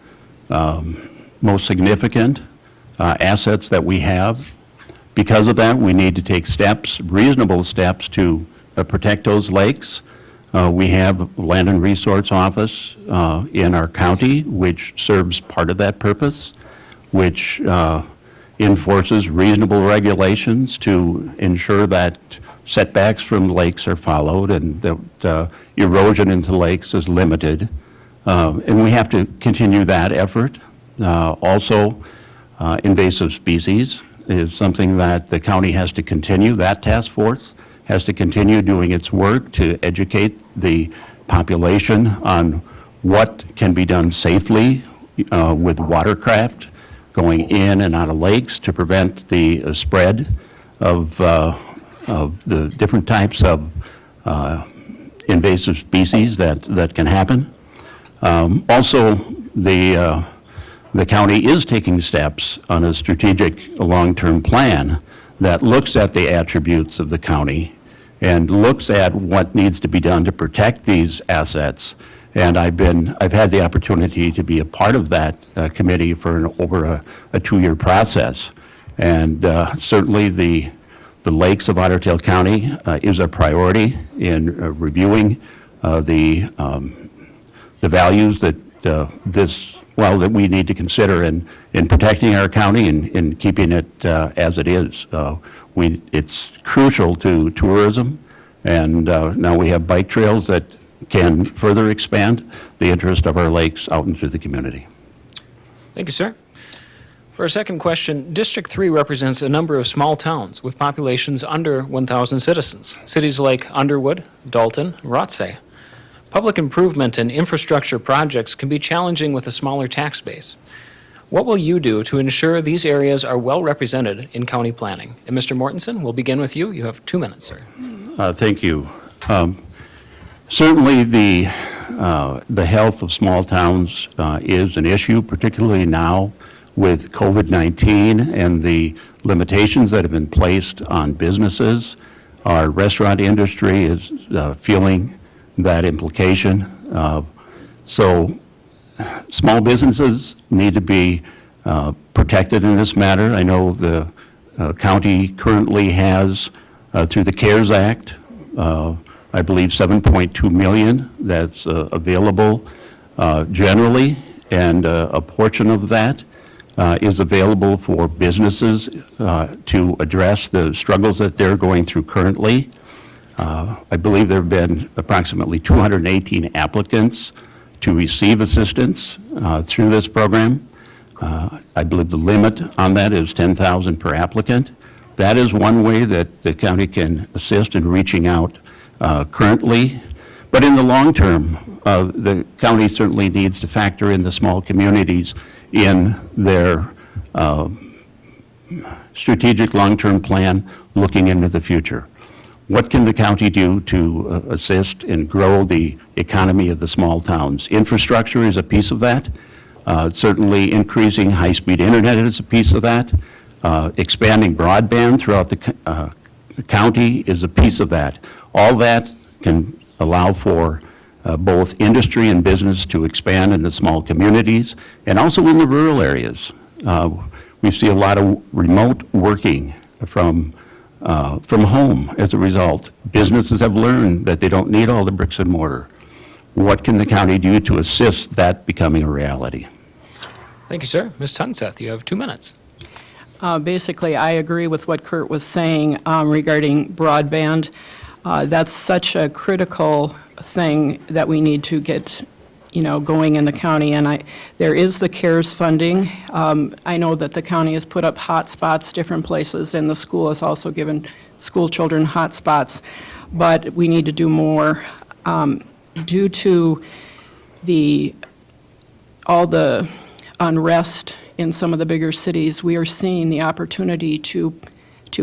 most significant assets that we have. Because of that, we need to take steps, reasonable steps, to protect those lakes. We have a Land and Resource Office in our county, which serves part of that purpose, which enforces reasonable regulations to ensure that setbacks from lakes are followed and that erosion into lakes is limited. And we have to continue that effort. Also, invasive species is something that the county has to continue. That task force has to continue doing its work to educate the population on what can be done safely with watercraft going in and out of lakes to prevent the spread of the different types of invasive species that can happen. Also, the county is taking steps on a strategic long-term plan that looks at the attributes of the county and looks at what needs to be done to protect these assets. And I've had the opportunity to be a part of that committee for over a 2-year process. And certainly the lakes of Otter Tail County is a priority in reviewing the values that that we need to consider in protecting our county and keeping it as it is. It's crucial to tourism, and now we have bike trails that can further expand the interest of our lakes out into the community. Thank you, sir. For our second question, District 3 represents a number of small towns with populations under 1,000 citizens. Cities like Underwood, Dalton, Rothsay. Public improvement and infrastructure projects can be challenging with a smaller tax base. What will you do to ensure these areas are well represented in county planning? And Mr. Mortensen, we'll begin with you. You have 2 minutes, sir. Thank you. Certainly the health of small towns is an issue, particularly now with COVID-19 and the limitations that have been placed on businesses. Our restaurant industry is feeling that implication. So small businesses need to be protected in this matter. I know the county currently has, through the CARES Act, I believe $7.2 million that's available generally, and a portion of that is available for businesses to address the struggles that they're going through currently. I believe there have been approximately 218 applicants to receive assistance through this program. I believe the limit on that is $10,000 per applicant. That is one way that the county can assist in reaching out currently. But in the long term, the county certainly needs to factor in the small communities in their strategic long-term plan looking into the future. What can the county do to assist and grow the economy of the small towns? Infrastructure is a piece of that. Certainly increasing high-speed internet is a piece of that. Expanding broadband throughout the county is a piece of that. All that can allow for both industry and business to expand in the small communities and also in the rural areas. We see a lot of remote working from home as a result. Businesses have learned that they don't need all the bricks and mortar. What can the county do to assist that becoming a reality? Thank you, sir. Ms. Tungseth, you have 2 minutes. Basically, I agree with what Kurt was saying regarding broadband. That's such a critical thing that we need to get, going in the county. And there is the CARES funding. I know that the county has put up hotspots different places, and the school has also given school children hotspots. But we need to do more. Due to all the unrest in some of the bigger cities, we are seeing the opportunity to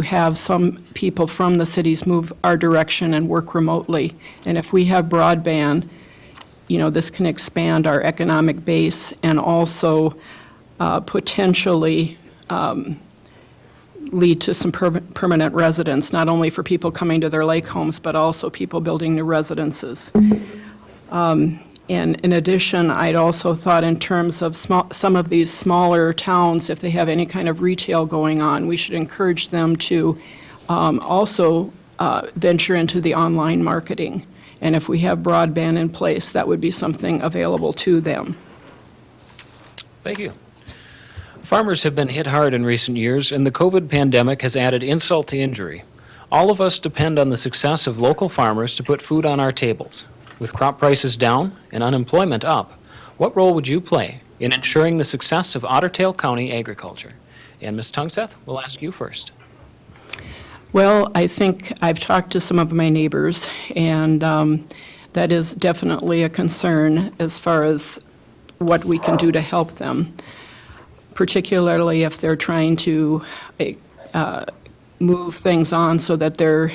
have some people from the cities move our direction and work remotely. And if we have broadband, this can expand our economic base and also potentially lead to some permanent residence, not only for people coming to their lake homes, but also people building new residences. And in addition, I'd also thought in terms of some of these smaller towns, if they have any kind of retail going on, we should encourage them to also venture into the online marketing. And if we have broadband in place, that would be something available to them. Thank you. Farmers have been hit hard in recent years, and the COVID pandemic has added insult to injury. All of us depend on the success of local farmers to put food on our tables. With crop prices down and unemployment up, what role would you play in ensuring the success of Otter Tail County agriculture? And Ms. Tungseth, we'll ask you first. Well, I think I've talked to some of my neighbors, and that is definitely a concern as far as what we can do to help them, particularly if they're trying to move things on so that their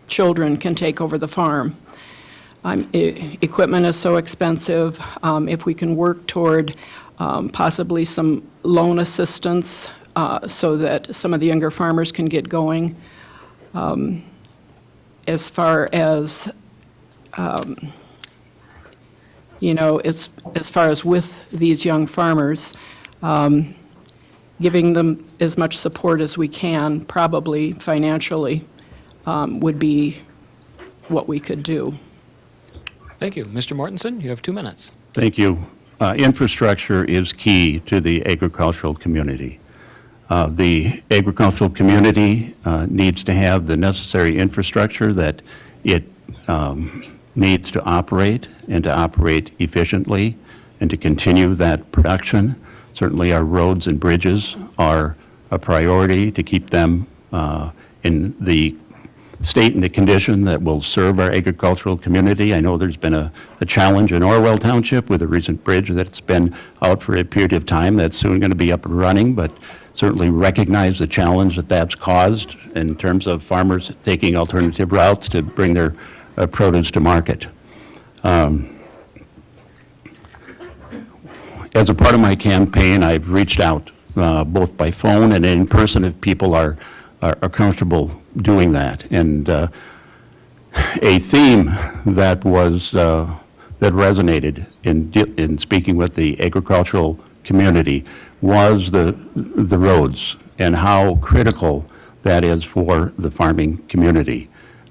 children can take over the farm. Equipment is so expensive. If we can work toward possibly some loan assistance so that some of the younger farmers can get going. As far as, as far as with these young farmers, giving them as much support as we can, probably financially, would be what we could do. Thank you. Mr. Mortensen, you have 2 minutes. Thank you. Infrastructure is key to the agricultural community. The agricultural community needs to have the necessary infrastructure that it needs to operate and to operate efficiently and to continue that production. Certainly our roads and bridges are a priority to keep them in the state and the condition that will serve our agricultural community. I know there's been a challenge in Orwell Township with a recent bridge that's been out for a period of time that's soon going to be up and running, but certainly recognize the challenge that that's caused in terms of farmers taking alternative routes to bring their produce to market. As a part of my campaign, I've reached out both by phone and in person if people are comfortable doing that. And a theme that was that resonated in speaking with the agricultural community was the roads and how critical that is for the farming community.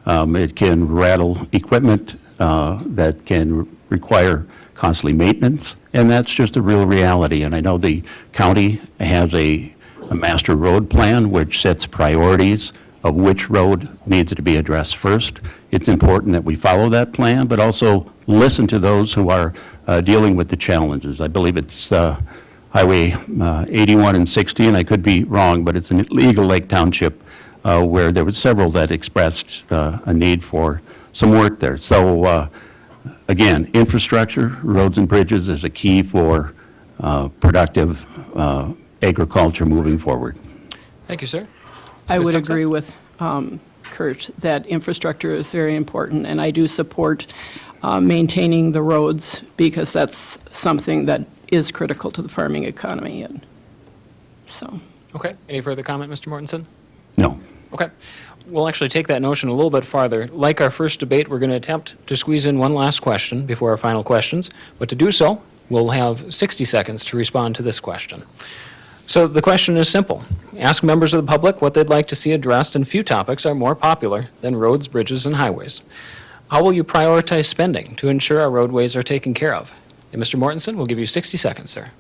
It can rattle equipment that can require costly maintenance, and that's just a real reality. And I know the county has a master road plan which sets priorities of which road needs to be addressed first. It's important that we follow that plan, but also listen to those who are dealing with the challenges. I believe it's Highway 81 and 60, and I could be wrong, but it's in Eagle Lake Township where there were several that expressed a need for some work there. So again, infrastructure, roads and bridges is a key for productive agriculture moving forward. Thank you, sir. I Ms. would Tuxell? agree with Kurt that infrastructure is very important, and I do support maintaining the roads because that's something that is critical to the farming economy. And so, Okay. Any further comment, Mr. Mortensen? No. Okay. We'll actually take that notion a little bit farther. Like our first debate, we're going to attempt to squeeze in one last question before our final questions. But to do so, we'll have 60 seconds to respond to this question. So the question is simple. Ask members of the public what they'd like to see addressed, and few topics are more popular than roads, bridges, and highways. How will you prioritize spending to ensure our roadways are taken care of? And Mr. Mortensen, we'll give you 60 seconds, sir.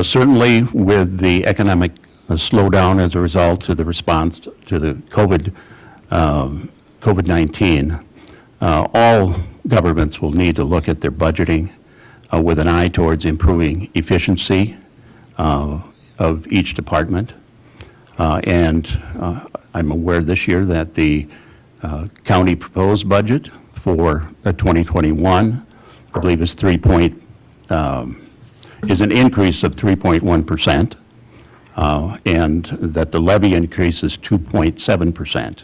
Certainly with the economic slowdown as a result of the response to the COVID-19, all governments will need to look at their budgeting with an eye towards improving efficiency of each department. I'm aware this year that the county proposed budget for 2021, I believe, is an increase of 3.1%, and that the levy increase is 2.7%.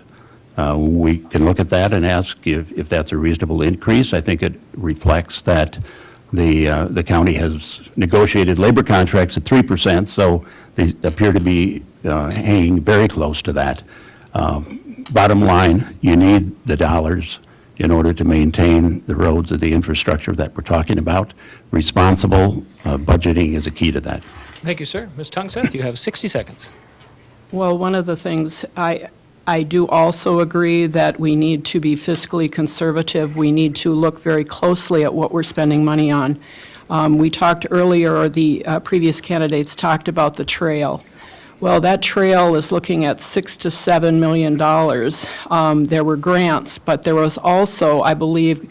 We can look at that and ask if that's a reasonable increase. I think it reflects that the county has negotiated labor contracts at 3%, so they appear to be hanging very close to that. Bottom line, you need the dollars in order to maintain the roads and the infrastructure that we're talking about. Responsible budgeting is a key to that. Thank you, sir. Ms. Tungseth, you have 60 seconds. well, one of the things I do also agree that we need to be fiscally conservative. We need to look very closely at what we're spending money on. We talked earlier, or the previous candidates talked about the trail. Well, that trail is looking at $6 to $7 million. There were grants, but there was also, I believe,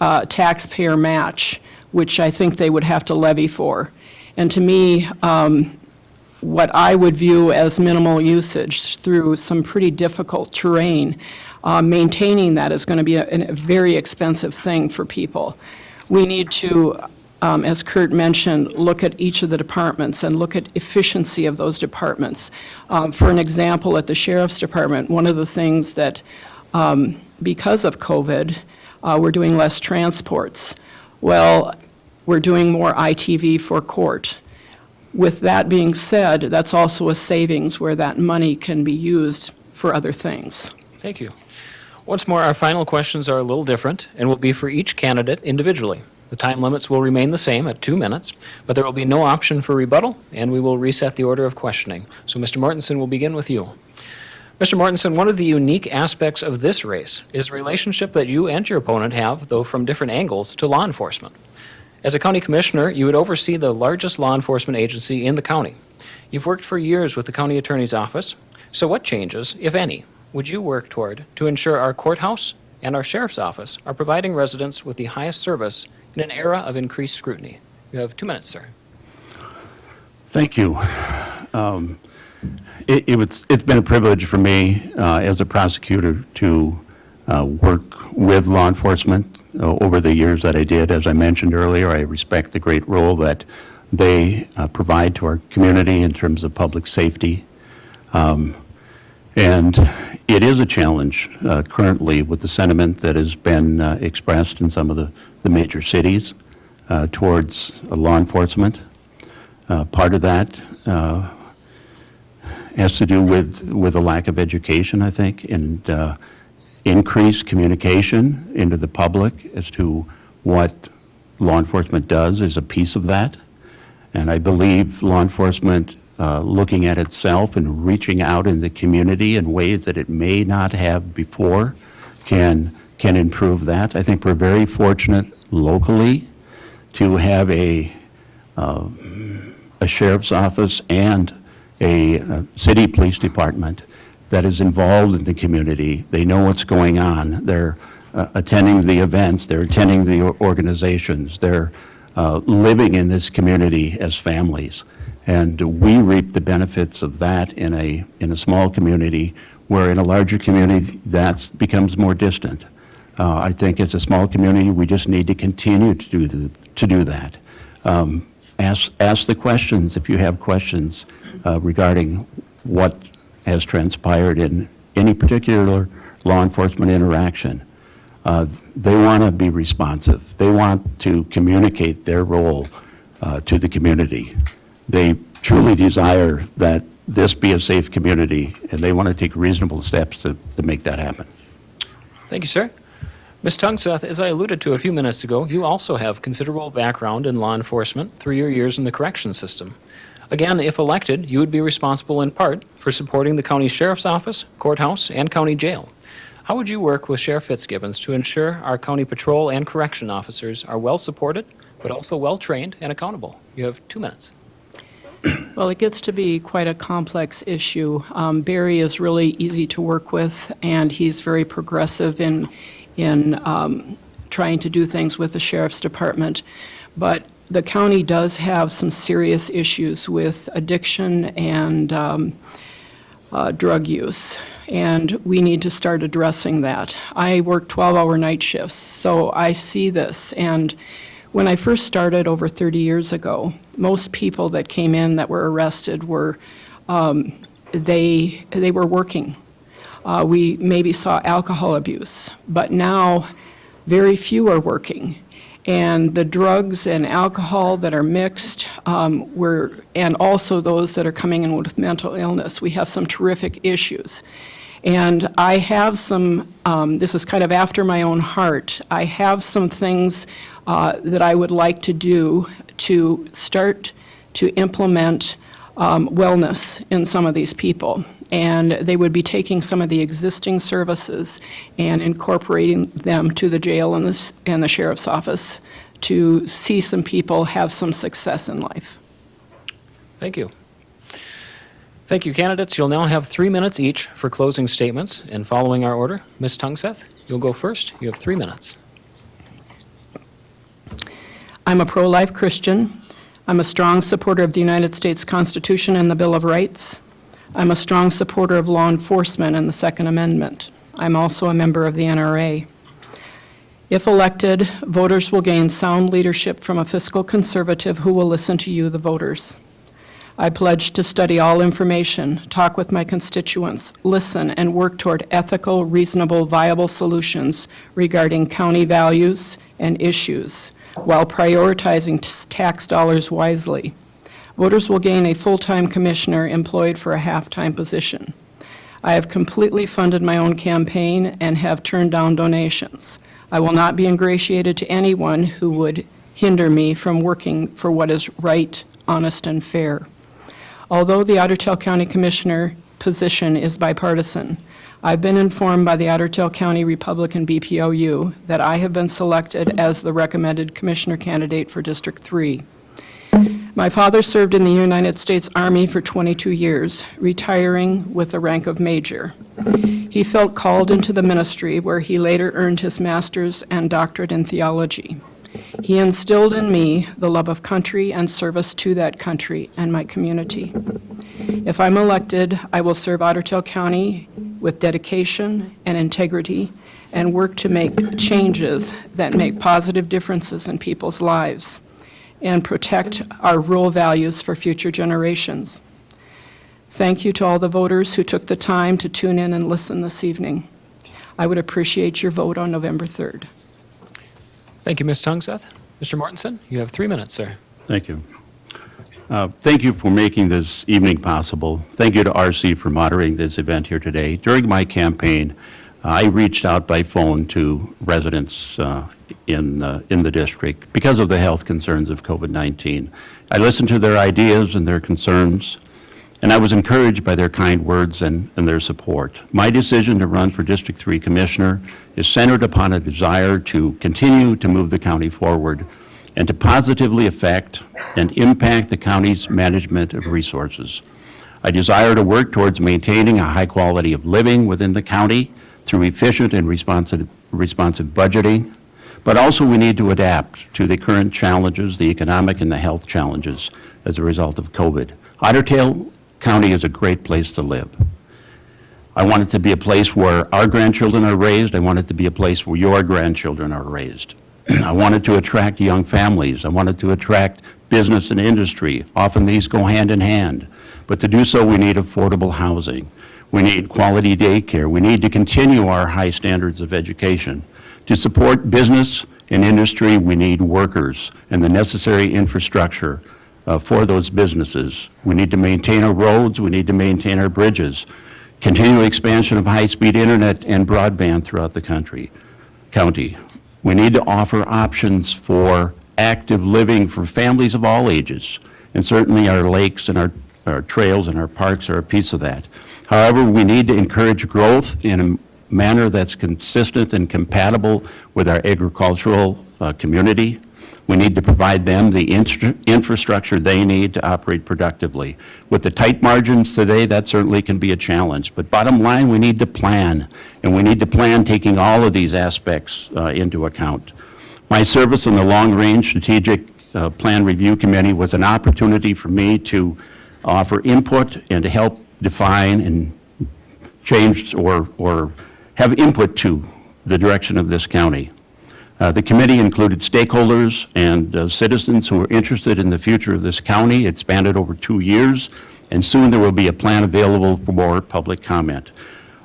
taxpayer match, which I think they would have to levy for. And to me, what I would view as minimal usage through some pretty difficult terrain, maintaining that is going to be a very expensive thing for people. We need to, as Kurt mentioned, look at each of the departments and look at efficiency of those departments. For an example, at the Sheriff's Department, one of the things that, because of COVID, we're doing less transports. Well, we're doing more ITV for court. With that being said, that's also a savings where that money can be used for other things. Thank you. Once more, our final questions are a little different and will be for each candidate individually. The time limits will remain the same at 2 minutes, but there will be no option for rebuttal, and we will reset the order of questioning. So, Mr. Mortensen, we'll begin with you. Mr. Mortensen, one of the unique aspects of this race is the relationship that you and your opponent have, though from different angles, to law enforcement. As a county commissioner, you would oversee the largest law enforcement agency in the county. You've worked for years with the county attorney's office. So what changes, if any, would you work toward to ensure our courthouse and our sheriff's office are providing residents with the highest service in an era of increased scrutiny? You have 2 minutes, sir. Thank you. It's been a privilege for me as a prosecutor to work with law enforcement over the years that I did. As I mentioned earlier, I respect the great role that they provide to our community in terms of public safety. And it is a challenge currently with the sentiment that has been expressed in some of the major cities towards law enforcement. Part of that has to do with a lack of education, I think, and increased communication into the public as to what law enforcement does is a piece of that. And I believe law enforcement looking at itself and reaching out in the community in ways that it may not have before can improve that. I think we're very fortunate locally to have a sheriff's office and a city police department that is involved in the community. They know what's going on. They're attending the events. They're attending the organizations. They're living in this community as families. And we reap the benefits of that in a small community, where in a larger community that becomes more distant. I think as a small community, we just need to continue to to do that. Ask the questions if you have questions regarding what has transpired in any particular law enforcement interaction. They want to be responsive. They want to communicate their role to the community. They truly desire that this be a safe community, and they want to take reasonable steps to make that happen. Thank you, sir. Ms. Tungseth, as I alluded to a few minutes ago, you also have considerable background in law enforcement through your years in the corrections system. Again, if elected, you would be responsible in part for supporting the county sheriff's office, courthouse, and county jail. How would you work with Sheriff Fitzgibbons to ensure our county patrol and correction officers are well supported, but also well trained and accountable? You have 2 minutes. Well, it gets to be quite a complex issue. Barry is really easy to work with, and he's very progressive in trying to do things with the sheriff's department. But the county does have some serious issues with addiction and drug use, and we need to start addressing that. I work 12-hour night shifts, so I see this. And when I first started over 30 years ago, most people that came in that were arrested were, they were working. We maybe saw alcohol abuse, but now very few are working. And the drugs and alcohol that are mixed, and also those that are coming in with mental illness, we have some terrific issues. And I have some, this is kind of after my own heart, I have some things that I would like to do to start to implement wellness in some of these people. And they would be taking some of the existing services and incorporating them to the jail and the sheriff's office to see some people have some success in life. Thank you. Thank you, candidates. You'll now have 3 minutes each for closing statements. And following our order, Ms. Tungseth, you'll go first. You have 3 minutes. I'm a pro-life Christian. I'm a strong supporter of the United States Constitution and the Bill of Rights. I'm a strong supporter of law enforcement and the Second Amendment. I'm also a member of the NRA. If elected, voters will gain sound leadership from a fiscal conservative who will listen to you, the voters. I pledge to study all information, talk with my constituents, listen, and work toward ethical, reasonable, viable solutions regarding county values and issues while prioritizing tax dollars wisely. Voters will gain a full-time commissioner employed for a half-time position. I have completely funded my own campaign and have turned down donations. I will not be ingratiated to anyone who would hinder me from working for what is right, honest, and fair. Although the Otter Tail County Commissioner position is bipartisan, I've been informed by the Otter Tail County Republican BPOU that I have been selected as the recommended commissioner candidate for District 3. My father served in the United States Army for 22 years, retiring with the rank of major. He felt called into the ministry, where he later earned his master's and doctorate in theology. He instilled in me the love of country and service to that country and my community. If I'm elected, I will serve Otter Tail County with dedication and integrity and work to make changes that make positive differences in people's lives and protect our rural values for future generations. Thank you to all the voters who took the time to tune in and listen this evening. I would appreciate your vote on November 3rd. Thank you, Ms. Tungseth. Mr. Mortensen, you have 3 minutes, sir. Thank you. Thank you for making this evening possible. Thank you to RC for moderating this event here today. During my campaign, I reached out by phone to residents in the district because of the health concerns of COVID-19. I listened to their ideas and their concerns, and I was encouraged by their kind words and their support. My decision to run for District 3 Commissioner is centered upon a desire to continue to move the county forward and to positively affect and impact the county's management of resources. I desire to work towards maintaining a high quality of living within the county through efficient and responsive budgeting, but also we need to adapt to the current challenges, the economic and the health challenges as a result of COVID. Otter Tail County is a great place to live. I want it to be a place where our grandchildren are raised. I want it to be a place where your grandchildren are raised. I wanted to attract young families. I wanted to attract business and industry. Often these go hand in hand. But to do so, we need affordable housing. We need quality daycare. We need to continue our high standards of education. To support business and industry, we need workers and the necessary infrastructure for those businesses. We need to maintain our roads. We need to maintain our bridges. Continue expansion of high-speed internet and broadband throughout the county. We need to offer options for active living for families of all ages, and certainly our lakes and our trails and our parks are a piece of that. However, we need to encourage growth in a manner that's consistent and compatible with our agricultural community. We need to provide them the infrastructure they need to operate productively. With the tight margins today, that certainly can be a challenge. But bottom line, we need to plan, and we need to plan taking all of these aspects into account. My service on the Long Range Strategic Plan Review Committee was an opportunity for me to offer input and to help define and change or have input to the direction of this county. The committee included stakeholders and citizens who were interested in the future of this county. It spanned over 2 years, and soon there will be a plan available for more public comment.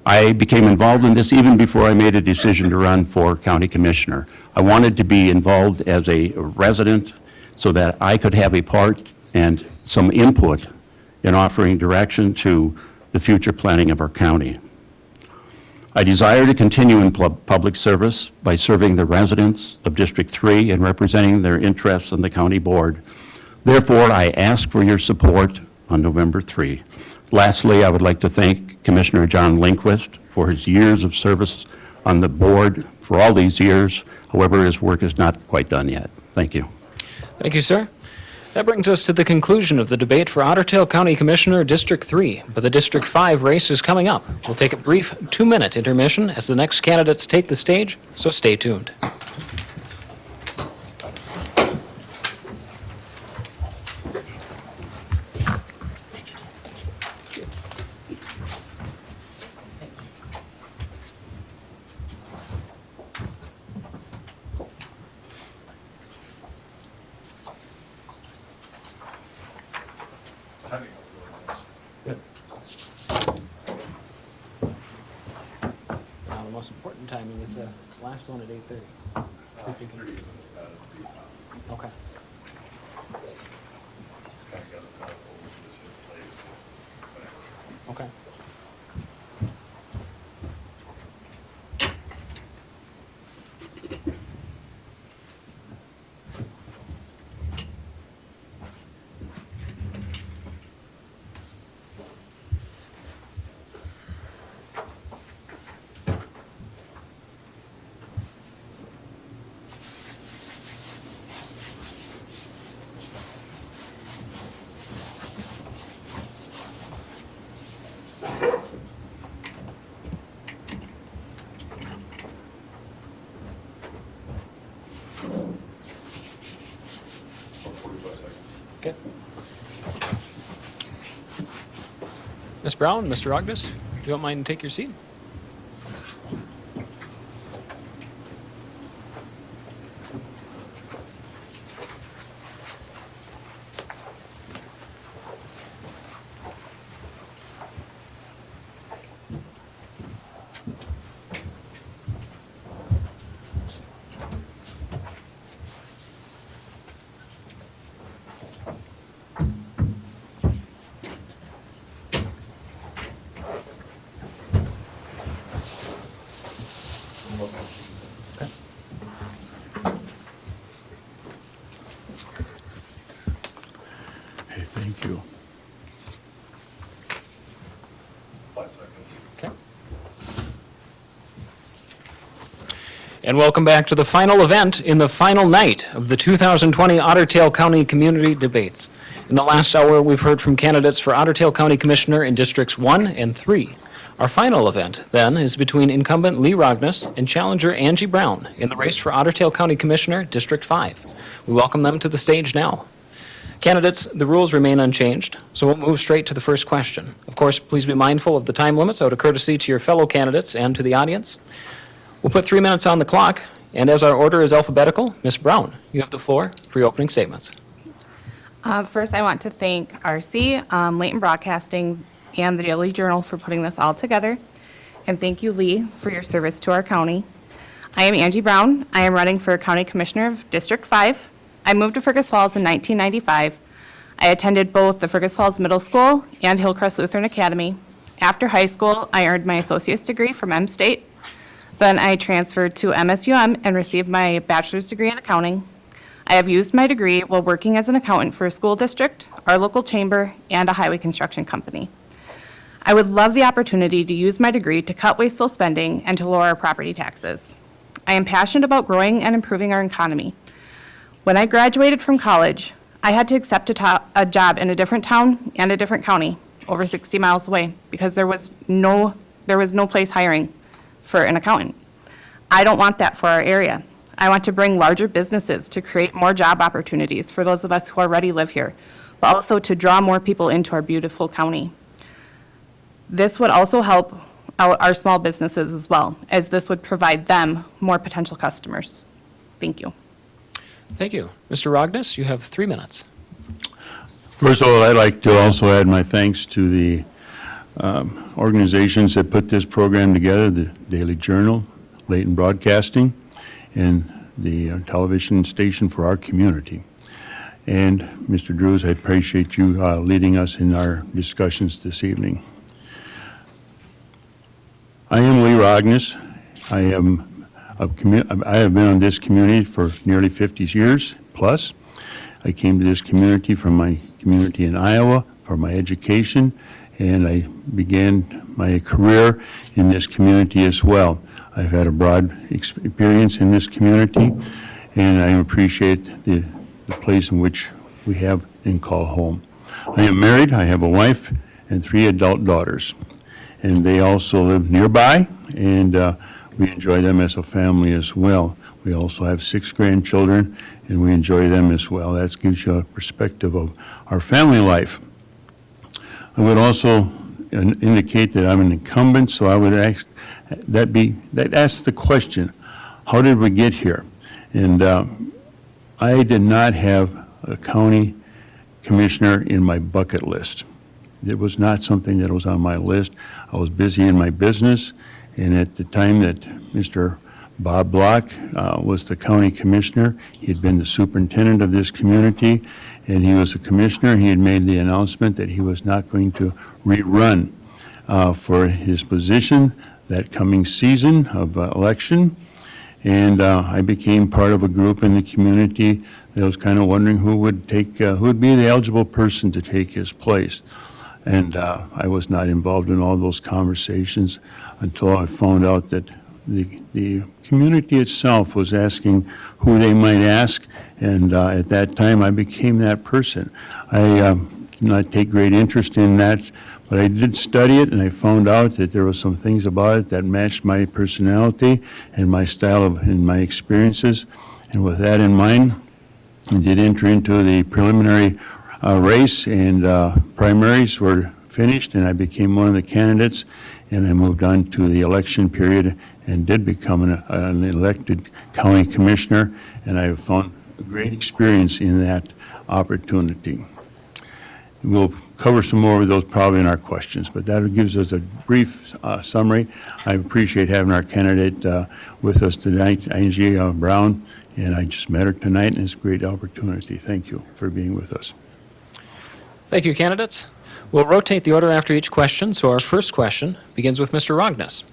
I became involved in this even before I made a decision to run for county commissioner. I wanted to be involved as a resident so that I could have a part and some input in offering direction to the future planning of our county. I desire to continue in public service by serving the residents of District 3 and representing their interests on the county board. Therefore, I ask for your support on November 3. Lastly, I would like to thank Commissioner John Lindquist for his years of service on the board for all these years. However, his work is not quite done yet. Thank you. Thank you, sir. That brings us to the conclusion of the debate for Otter Tail County Commissioner District 3, but the District 5 race is coming up. We'll take a brief 2-minute intermission as the next candidates take the stage, so stay tuned. Now, the most important timing is the last one at 8:30. Okay. Okay. Okay. Ms. Brown, Mr. Ogden, if you don't mind, take your seat. Hey, thank you. 5 seconds. Okay. And welcome back to the final event in the final night of the 2020 Otter Tail County Community Debates. In the last hour, we've heard from candidates for Otter Tail County Commissioner in Districts 1 and 3. Our final event, then, is between incumbent Lee Rogness and challenger Angie Brown in the race for Otter Tail County Commissioner, District 5. We welcome them to the stage now. Candidates, the rules remain unchanged, so we'll move straight to the first question. Of course, please be mindful of the time limits out of courtesy to your fellow candidates and to the audience. We'll put 3 minutes on the clock. And as our order is alphabetical, Ms. Brown, you have the floor for your opening statements. First, I want to thank RC, Leighton Broadcasting, and the Daily Journal for putting this all together. And thank you, Lee, for your service to our county. I am Angie Brown. I am running for County Commissioner of District 5. I moved to Fergus Falls in 1995. I attended both the Fergus Falls Middle School and Hillcrest Lutheran Academy. After high school, I earned my associate's degree from M-State. Then I transferred to MSUM and received my bachelor's degree in accounting. I have used my degree while working as an accountant for a school district, our local chamber, and a highway construction company. I would love the opportunity to use my degree to cut wasteful spending and to lower our property taxes. I am passionate about growing and improving our economy. When I graduated from college, I had to accept a job in a different town and a different county, over 60 miles away, because there was no place hiring for an accountant. I don't want that for our area. I want to bring larger businesses to create more job opportunities for those of us who already live here, but also to draw more people into our beautiful county. This would also help our small businesses as well, as this would provide them more potential customers. Thank you. Thank you. Mr. Rognus, you have 3 minutes. First of all, I'd like to also add my thanks to the organizations that put this program together, the Daily Journal, Leighton Broadcasting, and the television station for our community. And Mr. Drews, I appreciate you leading us in our discussions this evening. I am Lee Rognus. I have been on this community for nearly 50 years plus. I came to this community from my community in Iowa for my education, and I began my career in this community as well. I've had a broad experience in this community, and I appreciate the place in which we have and call home. I am married. I have a wife and 3 adult daughters, and they also live nearby, and we enjoy them as a family as well. We also have 6 grandchildren, and we enjoy them as well. That gives you a perspective of our family life. I would also indicate that I'm an incumbent, so I would ask the question, how did we get here? And I did not have a county commissioner in my bucket list. It was not something that was on my list. I was busy in my business, and at the time that Mr. Bob Block was the county commissioner, he had been the superintendent of this community, and he was a commissioner. He had made the announcement that he was not going to rerun for his position that coming season of election. And I became part of a group in the community that was kind of wondering who would be the eligible person to take his place. And I was not involved in all those conversations until I found out that the community itself was asking who they might ask, and at that time I became that person. I did not take great interest in that, but I did study it, and I found out that there were some things about it that matched my personality and my style and my experiences. And with that in mind, I did enter into the preliminary race, and primaries were finished, and I became one of the candidates, and I moved on to the election period and did become an elected county commissioner, and I have found a great experience in that opportunity. We'll cover some more of those probably in our questions, but that gives us a brief summary. I appreciate having our candidate with us tonight, Angie Brown, and I just met her tonight, and it's a great opportunity. Thank you for being with us. Thank you, candidates. We'll rotate the order after each question, so our first question begins with Mr. Rognus.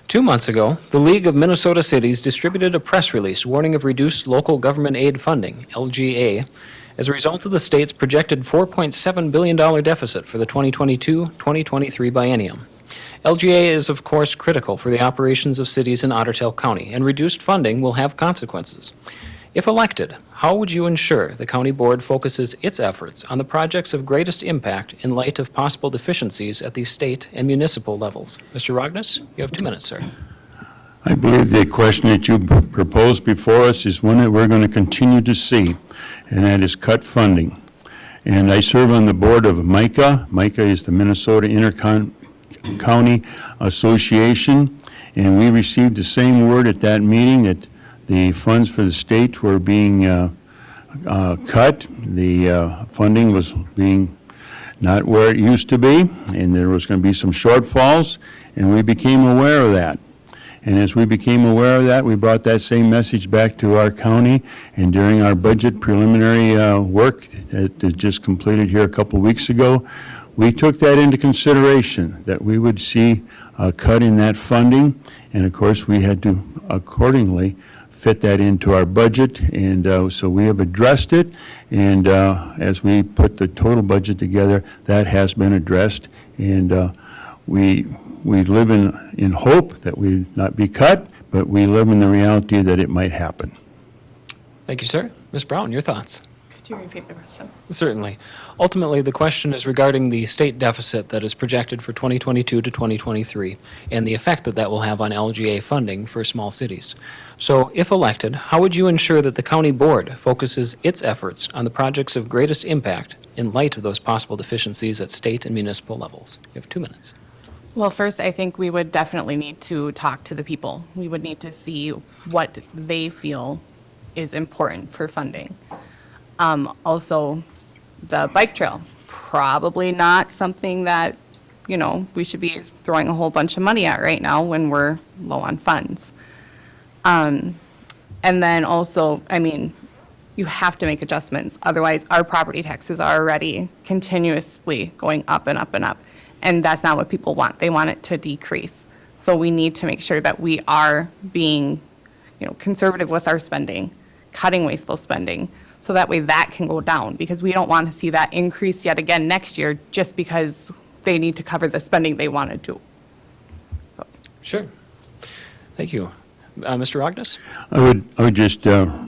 2 months ago, the League of Minnesota Cities distributed a press release warning of reduced local government aid funding, LGA, as a result of the state's projected $4.7 billion deficit for the 2022-2023 biennium. LGA is, of course, critical for the operations of cities in Ottertail County, and reduced funding will have consequences. If elected, how would you ensure the county board focuses its efforts on the projects of greatest impact in light of possible deficiencies at the state and municipal levels? Mr. Rognus, you have 2 minutes, sir. I believe the question that you proposed before us is one that we're going to continue to see, and that is cut funding. And I serve on the board of MICA. MICA is the Minnesota Inter-County Association, and we received the same word at that meeting that the funds for the state were being cut. The funding was being not where it used to be, and there was going to be some shortfalls, and we became aware of that. And as we became aware of that, we brought that same message back to our county, and during our budget preliminary work that just completed here a couple of weeks ago, we took that into consideration, that we would see a cut in that funding, and of course, we had to accordingly fit that into our budget, and so we have addressed it, and as we put the total budget together, that has been addressed, and we live in hope that we not be cut, but we live in the reality that it might happen. Thank you, sir. Ms. Brown, your thoughts? Could you repeat the question? Certainly. Ultimately, the question is regarding the state deficit that is projected for 2022 to 2023 and the effect that that will have on LGA funding for small cities. So, if elected, how would you ensure that the county board focuses its efforts on the projects of greatest impact in light of those possible deficiencies at state and municipal levels? You have 2 minutes. Well, first, I think we would definitely need to talk to the people. We would need to see what they feel is important for funding. Also, the bike trail, probably not something that, we should be throwing a whole bunch of money at right now when we're low on funds. And then also, you have to make adjustments. Otherwise, our property taxes are already continuously going up and up and up. And that's not what people want. They want it to decrease. So we need to make sure that we are being, conservative with our spending, cutting wasteful spending, so that way that can go down, because we don't want to see that increase yet again next year just because they need to cover the spending they want to do. So. Sure. Thank you. Mr. Rognes? I would just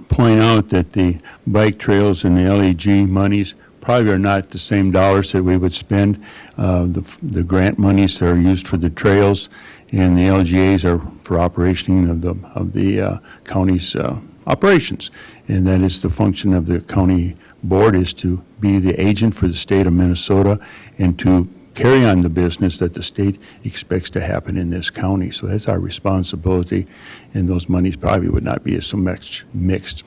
point out that the bike trails and the LEG monies probably are not the same dollars that we would spend. The grant monies that are used for the trails, and the LGAs are for operation of the county's operations. And that is the function of the county board, is to be the agent for the state of Minnesota and to carry on the business that the state expects to happen in this county. So that's our responsibility, and those monies probably would not be so much mixed.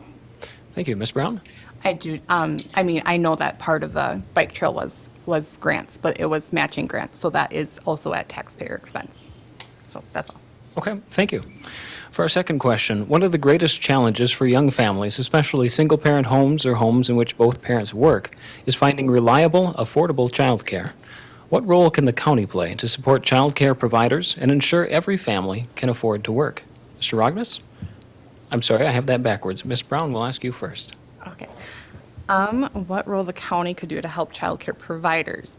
Thank you. Ms. Brown? I do, I know that part of the bike trail was grants, but it was matching grants, so that is also at taxpayer expense. So that's all. Okay, thank you. For our second question, one of the greatest challenges for young families, especially single-parent homes or homes in which both parents work, is finding reliable, affordable childcare. What role can the county play to support childcare providers and ensure every family can afford to work? Mr. Rognes? I'm sorry, I have that backwards. Ms. Brown, we'll ask you first. Okay. What role the county could do to help childcare providers?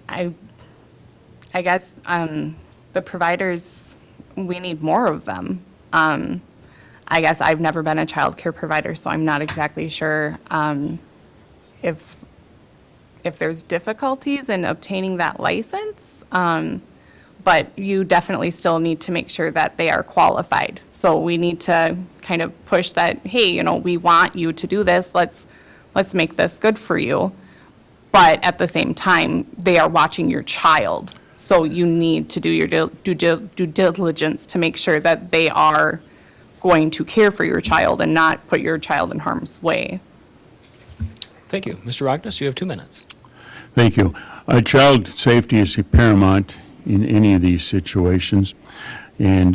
I guess the providers, we need more of them. I guess I've never been a childcare provider, so I'm not exactly sure if there's difficulties in obtaining that license. But you definitely still need to make sure that they are qualified. So we need to kind of push that, hey, we want you to do this. Let's make this good for you. But at the same time, they are watching your child. So you need to do your due diligence to make sure that they are going to care for your child and not put your child in harm's way. Thank you. Mr. Rognes, you have 2 minutes. Thank you. Child safety is paramount in any of these situations, and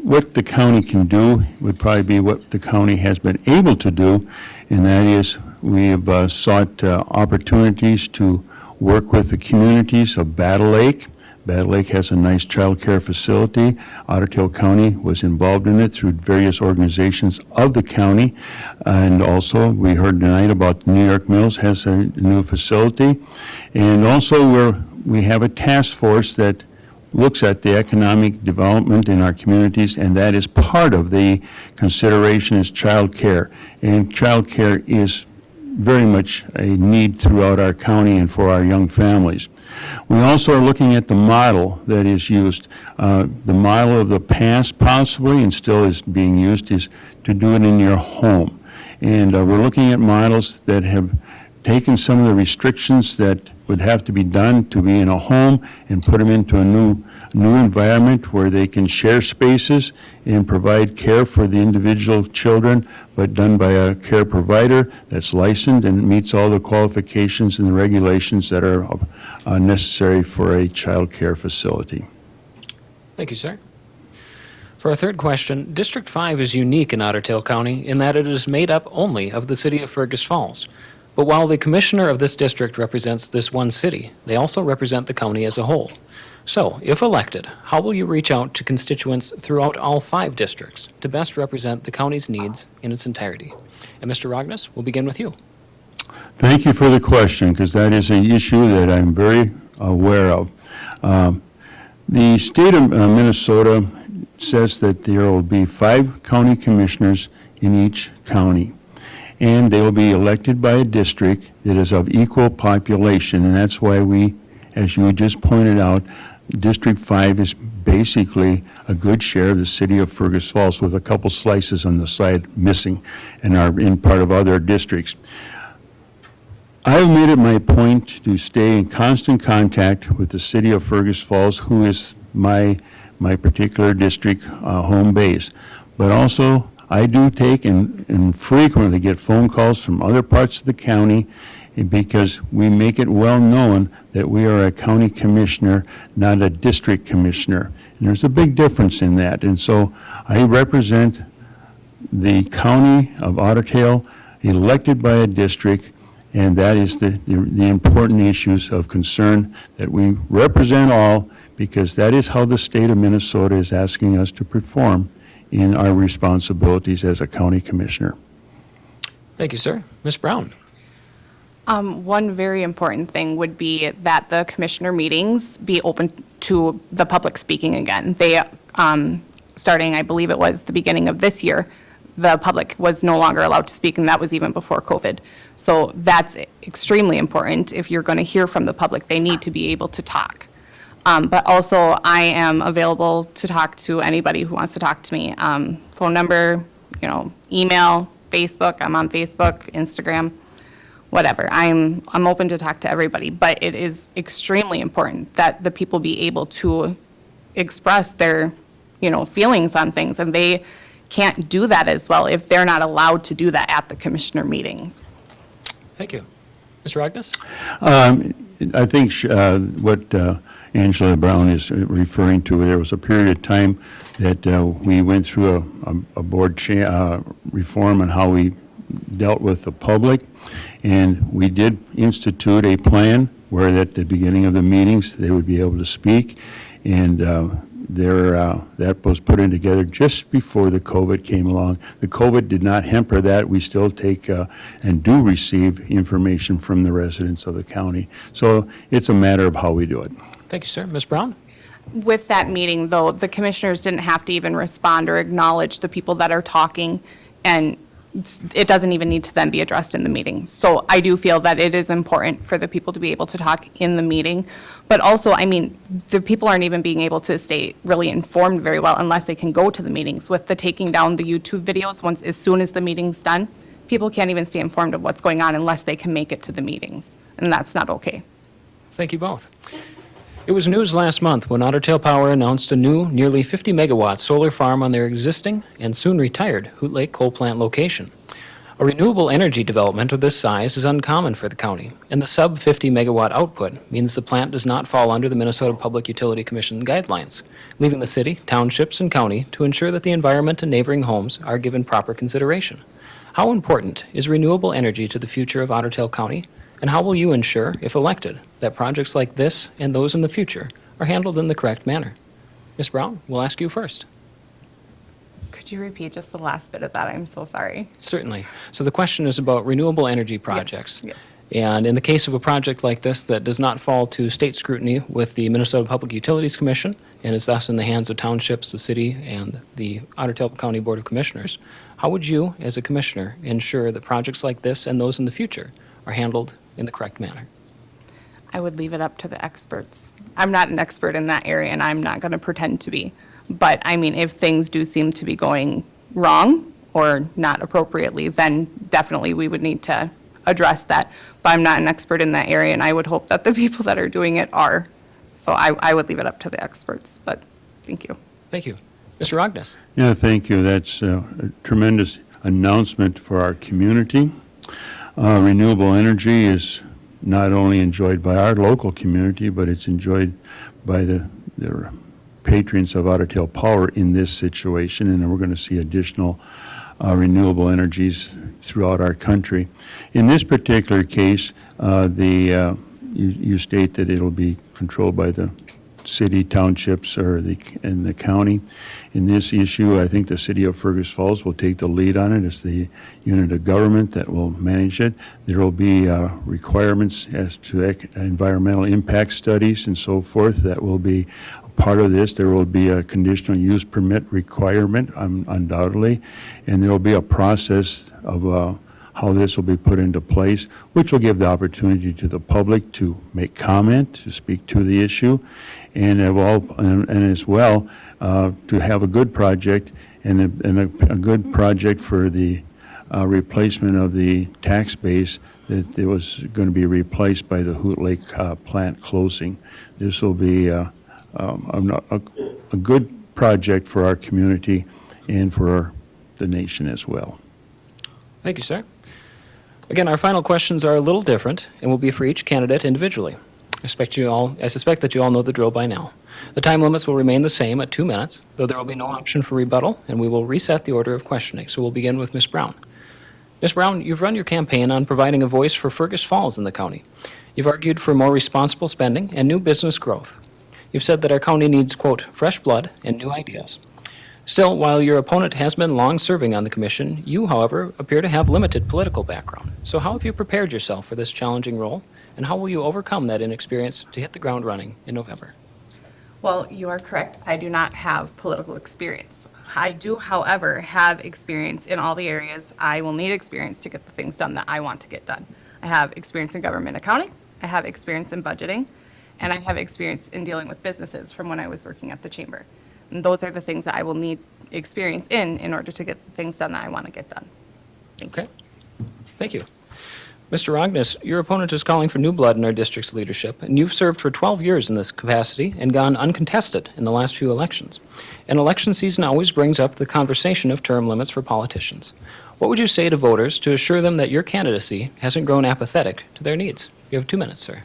what the county can do would probably be what the county has been able to do, and that is we have sought opportunities to work with the communities of Battle Lake. Battle Lake has a nice child care facility. Otter County was involved in it through various organizations of the county. And also, we heard tonight about New York Mills has a new facility. And also, we have a task force that looks at the economic development in our communities, and that is part of the consideration is child care. And child care is very much a need throughout our county and for our young families. We also are looking at the model that is used. The model of the past possibly and still is being used is to do it in your home. And we're looking at models that have taken some of the restrictions that would have to be done to be in a home and put them into a new environment where they can share spaces and provide care for the individual children, but done by a care provider that's licensed and meets all the qualifications and the regulations that are necessary for a child care facility. Thank you, sir. For our third question, District 5 is unique in Otter Tail County in that it is made up only of the city of Fergus Falls. But while the commissioner of this district represents this one city, they also represent the county as a whole. So, if elected, how will you reach out to constituents throughout all 5 districts to best represent the county's needs in its entirety? And Mr. Rognus, we'll begin with you. Thank you for the question, because that is an issue that I'm very aware of. The state of Minnesota says that there will be 5 county commissioners in each county, and they will be elected by a district that is of equal population, and that's why we, as you just pointed out, District 5 is basically a good share of the city of Fergus Falls with a couple slices on the side missing and are in part of other districts. I've made it my point to stay in constant contact with the city of Fergus Falls, who is my particular district home base. But also, I do take and frequently get phone calls from other parts of the county, because we make it well known that we are a county commissioner, not a district commissioner. And there's a big difference in that. And so I represent the county of Otter Tail, elected by a district, and that is the important issues of concern that we represent all, because that is how the state of Minnesota is asking us to perform in our responsibilities as a county commissioner. Thank you, sir. Ms. Brown. One very important thing would be that the commissioner meetings be open to the public speaking again. They, starting, I believe it was the beginning of this year, the public was no longer allowed to speak, and that was even before COVID. So that's extremely important. If you're going to hear from the public, they need to be able to talk. But also, I am available to talk to anybody who wants to talk to me. Phone number, email, Facebook. I'm on Facebook, Instagram, whatever. I'm open to talk to everybody. But it is extremely important that the people be able to express their, feelings on things, and they can't do that as well if they're not allowed to do that at the commissioner meetings. Thank you. Mr. Rognus? I think what Angela Brown is referring to, there was a period of time that we went through a board reform on how we dealt with the public, and we did institute a plan where at the beginning of the meetings they would be able to speak, and that was put in together just before the COVID came along. The COVID did not hamper that. We still take and do receive information from the residents of the county. So it's a matter of how we do it. Thank you, sir. Ms. Brown? With that meeting, though, the commissioners didn't have to even respond or acknowledge the people that are talking, and it doesn't even need to then be addressed in the meeting. So I do feel that it is important for the people to be able to talk in the meeting. But also, the people aren't even being able to stay really informed very well unless they can go to the meetings. With the taking down the YouTube videos, as soon as the meeting's done, people can't even stay informed of what's going on unless they can make it to the meetings. And that's not okay. Thank you both. It was news last month when Otter Tail Power announced a new, nearly 50-megawatt solar farm on their existing and soon retired Hoot Lake coal plant location. A renewable energy development of this size is uncommon for the county, and the sub-50-megawatt output means the plant does not fall under the Minnesota Public Utility Commission guidelines, leaving the city, townships, and county to ensure that the environment and neighboring homes are given proper consideration. How important is renewable energy to the future of Otter Tail County? And how will you ensure, if elected, that projects like this and those in the future are handled in the correct manner? Ms. Brown, we'll ask you first. Could you repeat just the last bit of that? I'm so sorry. Certainly. So the question is about renewable energy projects. Yes. And in the case of a project like this that does not fall to state scrutiny with the Minnesota Public Utilities Commission and is thus in the hands of townships, the city, and the Otter Tail County Board of Commissioners, how would you, as a commissioner, ensure that projects like this and those in the future are handled in the correct manner? I would leave it up to the experts. I'm not an expert in that area, and I'm not going to pretend to be. But, if things do seem to be going wrong or not appropriately, then definitely we would need to address that. But I'm not an expert in that area, and I would hope that the people that are doing it are. So I would leave it up to the experts, but thank you. Thank you. Mr. Rognus? Yeah, thank you. That's a tremendous announcement for our community. Renewable energy is not only enjoyed by our local community, but it's enjoyed by the patrons of Otter Tail Power in this situation, and we're going to see additional renewable energies throughout our country. In this particular case, you state that it'll be controlled by the city, townships, and the county. In this issue, I think the city of Fergus Falls will take the lead on it. It's the unit of government that will manage it. There will be requirements as to environmental impact studies and so forth that will be part of this. There will be a conditional use permit requirement, undoubtedly, and there will be a process of how this will be put into place, which will give the opportunity to the public to make comment, to speak to the issue, and as well to have a good project and a good project for the replacement of the tax base that it was going to be replaced by the Hoot Lake plant closing. This will be a good project for our community and for the nation as well. Thank you, sir. Again, our final questions are a little different and will be for each candidate individually. I suspect that you all know the drill by now. The time limits will remain the same at 2 minutes, though there will be no option for rebuttal, and we will reset the order of questioning. So we'll begin with Ms. Brown. Ms. Brown, you've run your campaign on providing a voice for Fergus Falls in the county. You've argued for more responsible spending and new business growth. You've said that our county needs, quote, fresh blood and new ideas. Still, while your opponent has been long serving on the commission, you, however, appear to have limited political background. So how have you prepared yourself for this challenging role, and how will you overcome that inexperience to hit the ground running in November? Well, you are correct. I do not have political experience. I do, however, have experience in all the areas I will need experience to get the things done that I want to get done. I have experience in government accounting, I have experience in budgeting, and I have experience in dealing with businesses from when I was working at the chamber. And those are the things that I will need experience in order to get the things done that I want to get done. Thank you. Okay. Thank you. Mr. Rognus, your opponent is calling for new blood in our district's leadership, and you've served for 12 years in this capacity and gone uncontested in the last few elections. And election season always brings up the conversation of term limits for politicians. What would you say to voters to assure them that your candidacy hasn't grown apathetic to their needs? You have 2 minutes, sir.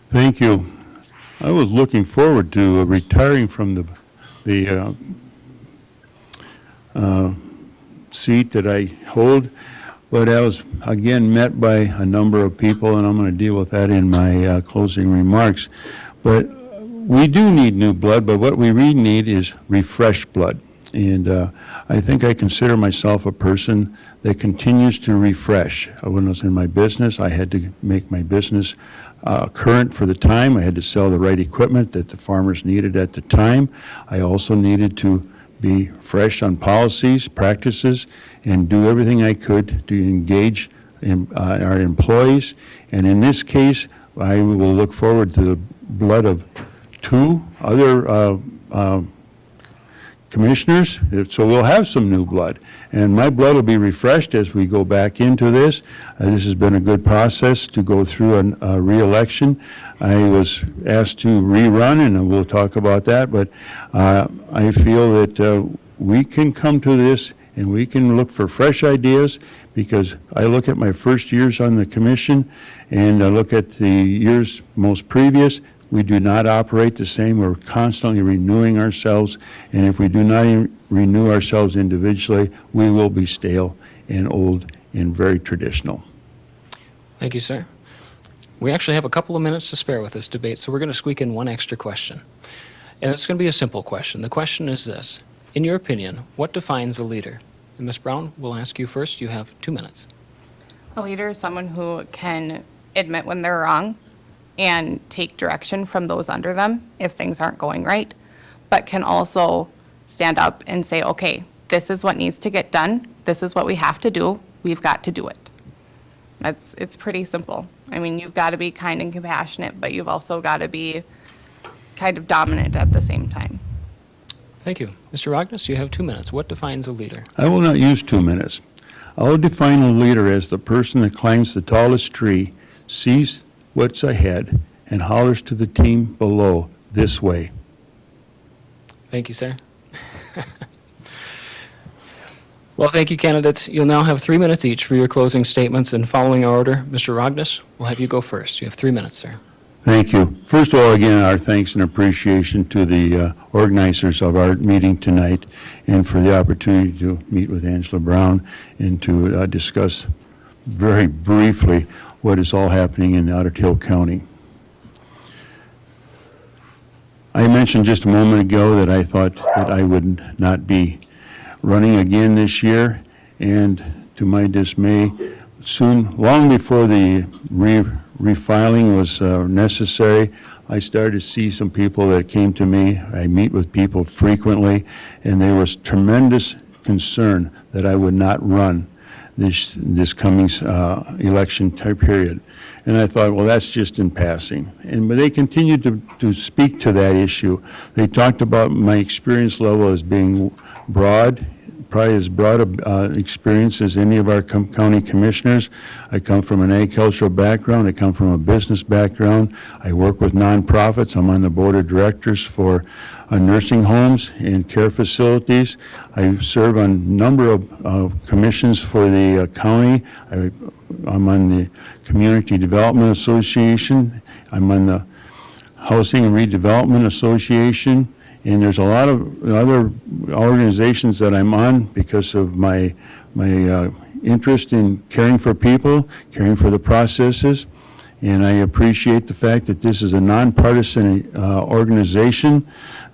Thank you. I was looking forward to retiring from the seat that I hold, but I was again met by a number of people, and I'm going to deal with that in my closing remarks. But we do need new blood, but what we really need is refreshed blood. And I think I consider myself a person that continues to refresh. When I was in my business, I had to make my business current for the time. I had to sell the right equipment that the farmers needed at the time. I also needed to be fresh on policies, practices, and do everything I could to engage our employees. And in this case, I will look forward to the blood of 2 other commissioners, so we'll have some new blood. And my blood will be refreshed as we go back into this. This has been a good process to go through a re-election. I was asked to rerun, and we'll talk about that, but I feel that we can come to this and we can look for fresh ideas, because I look at my first years on the commission and I look at the years most previous. We do not operate the same. We're constantly renewing ourselves, and if we do not renew ourselves individually, we will be stale and old and very traditional. Thank you, sir. We actually have a couple of minutes to spare with this debate, so we're going to squeak in one extra question. And it's going to be a simple question. The question is this: in your opinion, what defines a leader? And Ms. Brown, we'll ask you first. You have 2 minutes. A leader is someone who can admit when they're wrong and take direction from those under them if things aren't going right, but can also stand up and say, okay, this is what needs to get done. This is what we have to do. We've got to do it. It's pretty simple. I mean, you've got to be kind and compassionate, but you've also got to be kind of dominant at the same time. Thank you. Mr. Rognus, you have 2 minutes. What defines a leader? I will not use 2 minutes. I'll define a leader as the person that climbs the tallest tree, sees what's ahead, and hollers to the team below, this way. Thank you, sir. Well, thank you, candidates. You'll now have 3 minutes each for your closing statements, and following our order, Mr. Rognus, we'll have you go first. You have 3 minutes, sir. Thank you. First of all, again, our thanks and appreciation to the organizers of our meeting tonight and for the opportunity to meet with Angela Brown and to discuss very briefly what is all happening in Otter Tail County. I mentioned just a moment ago that I thought that I would not be running again this year, and to my dismay, soon, long before the refiling was necessary, I started to see some people that came to me. I meet with people frequently, and there was tremendous concern that I would not run this coming election period. And I thought, well, that's just in passing. But they continued to speak to that issue. They talked about my experience level as being broad, probably as broad experience as any of our county commissioners. I come from an agricultural background. I come from a business background. I work with nonprofits. I'm on the board of directors for nursing homes and care facilities. I serve on a number of commissions for the county. I'm on the Community Development Association. I'm on the Housing and Redevelopment Association. And there's a lot of other organizations that I'm on because of my interest in caring for people, caring for the processes. And I appreciate the fact that this is a nonpartisan organization,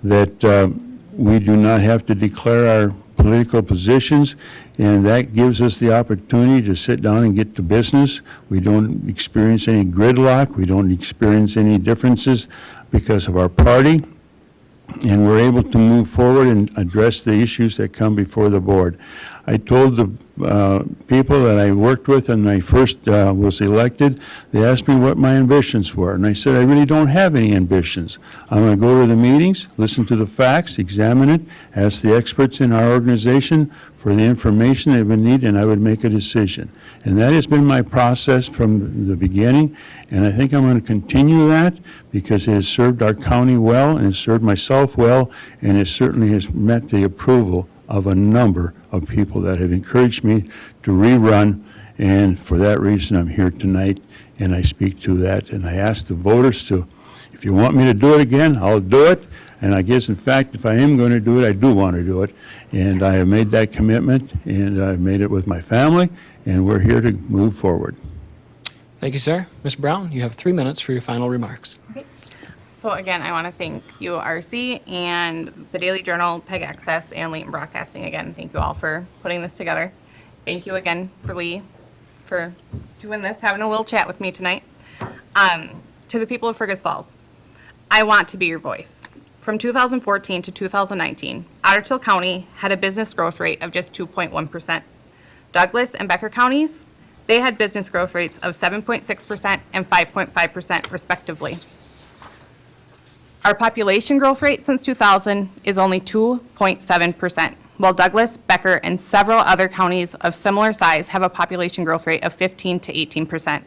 that we do not have to declare our political positions, and that gives us the opportunity to sit down and get to business. We don't experience any gridlock. We don't experience any differences because of our party. And we're able to move forward and address the issues that come before the board. I told the people that I worked with when I first was elected, they asked me what my ambitions were. And I said, I really don't have any ambitions. I'm going to go to the meetings, listen to the facts, examine it, ask the experts in our organization for the information they would need, and I would make a decision. And that has been my process from the beginning, and I think I'm going to continue that because it has served our county well, and it served myself well, and it certainly has met the approval of a number of people that have encouraged me to rerun, and for that reason I'm here tonight, and I speak to that, and I ask the voters to, if you want me to do it again, I'll do it, and I guess in fact if I am going to do it, I do want to do it, and I have made that commitment, and I've made it with my family, and we're here to move forward. Thank you, sir. Ms. Brown, you have 3 minutes for your final remarks. So again, I want to thank you, RC, and the Daily Journal, PEG Access, and Leighton Broadcasting. Again, thank you all for putting this together. Thank you again for Lee for doing this, having a little chat with me tonight. To the people of Fergus Falls, I want to be your voice. From 2014 to 2019, Otter Tail County had a business growth rate of just 2.1%. Douglas and Becker counties, they had business growth rates of 7.6% and 5.5% respectively. Our population growth rate since 2000 is only 2.7%, while Douglas, Becker, and several other counties of similar size have a population growth rate of 15 to 18%.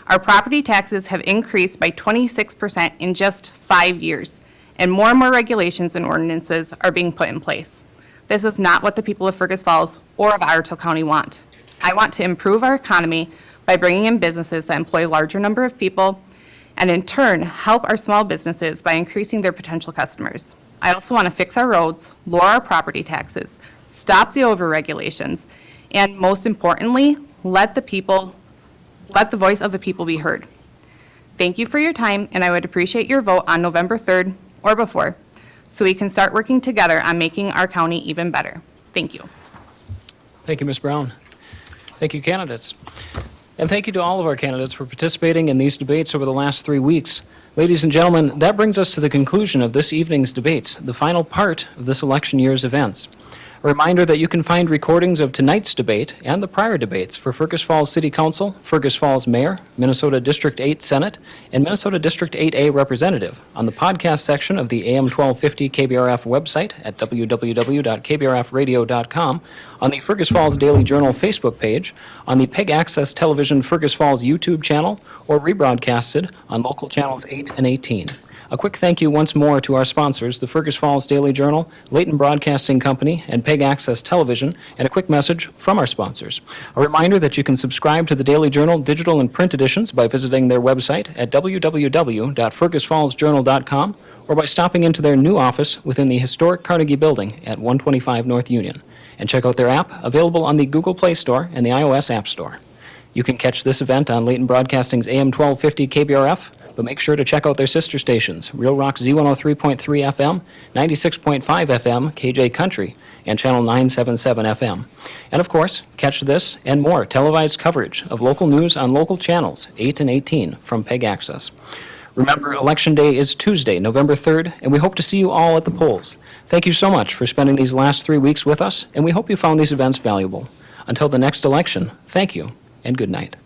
Our property taxes have increased by 26% in just 5 years, and more regulations and ordinances are being put in place. This is not what the people of Fergus Falls or of Otter Tail County want. I want to improve our economy by bringing in businesses that employ a larger number of people, and in turn, help our small businesses by increasing their potential customers. I also want to fix our roads, lower our property taxes, stop the over-regulations, and most importantly, let the voice of the people be heard. Thank you for your time, and I would appreciate your vote on November 3rd or before, so we can start working together on making our county even better. Thank you. Thank you, Ms. Brown. Thank you, candidates. And thank you to all of our candidates for participating in these debates over the last 3 weeks. Ladies and gentlemen, that brings us to the conclusion of this evening's debates, the final part of this election year's events. A reminder that you can find recordings of tonight's debate and the prior debates for Fergus Falls City Council, Fergus Falls Mayor, Minnesota District 8 Senate, and Minnesota District 8A Representative on the podcast section of the AM 1250 KBRF website at www.kbrfradio.com, on the Fergus Falls Daily Journal Facebook page, on the PEG Access Television Fergus Falls YouTube channel, or rebroadcasted on local channels 8 and 18. A quick thank you once more to our sponsors, the Fergus Falls Daily Journal, Leighton Broadcasting Company, and PEG Access Television, and a quick message from our sponsors. A reminder that you can subscribe to the Daily Journal digital and print editions by visiting their website at www.fergusfallsjournal.com or by stopping into their new office within the historic Carnegie Building at 125 North Union. And check out their app, available on the Google Play Store and the iOS App Store. You can catch this event on Leighton Broadcasting's AM 1250 KBRF, but make sure to check out their sister stations, Real Rock Z103.3 FM, 96.5 FM, KJ Country, and Channel 977 FM. And of course, catch this and more televised coverage of local news on local channels 8 and 18 from PEG Access. Remember, Election Day is Tuesday, November 3rd, and we hope to see you all at the polls. Thank you so much for spending these last 3 weeks with us, and we hope you found these events valuable. Until the next election, thank you and good night.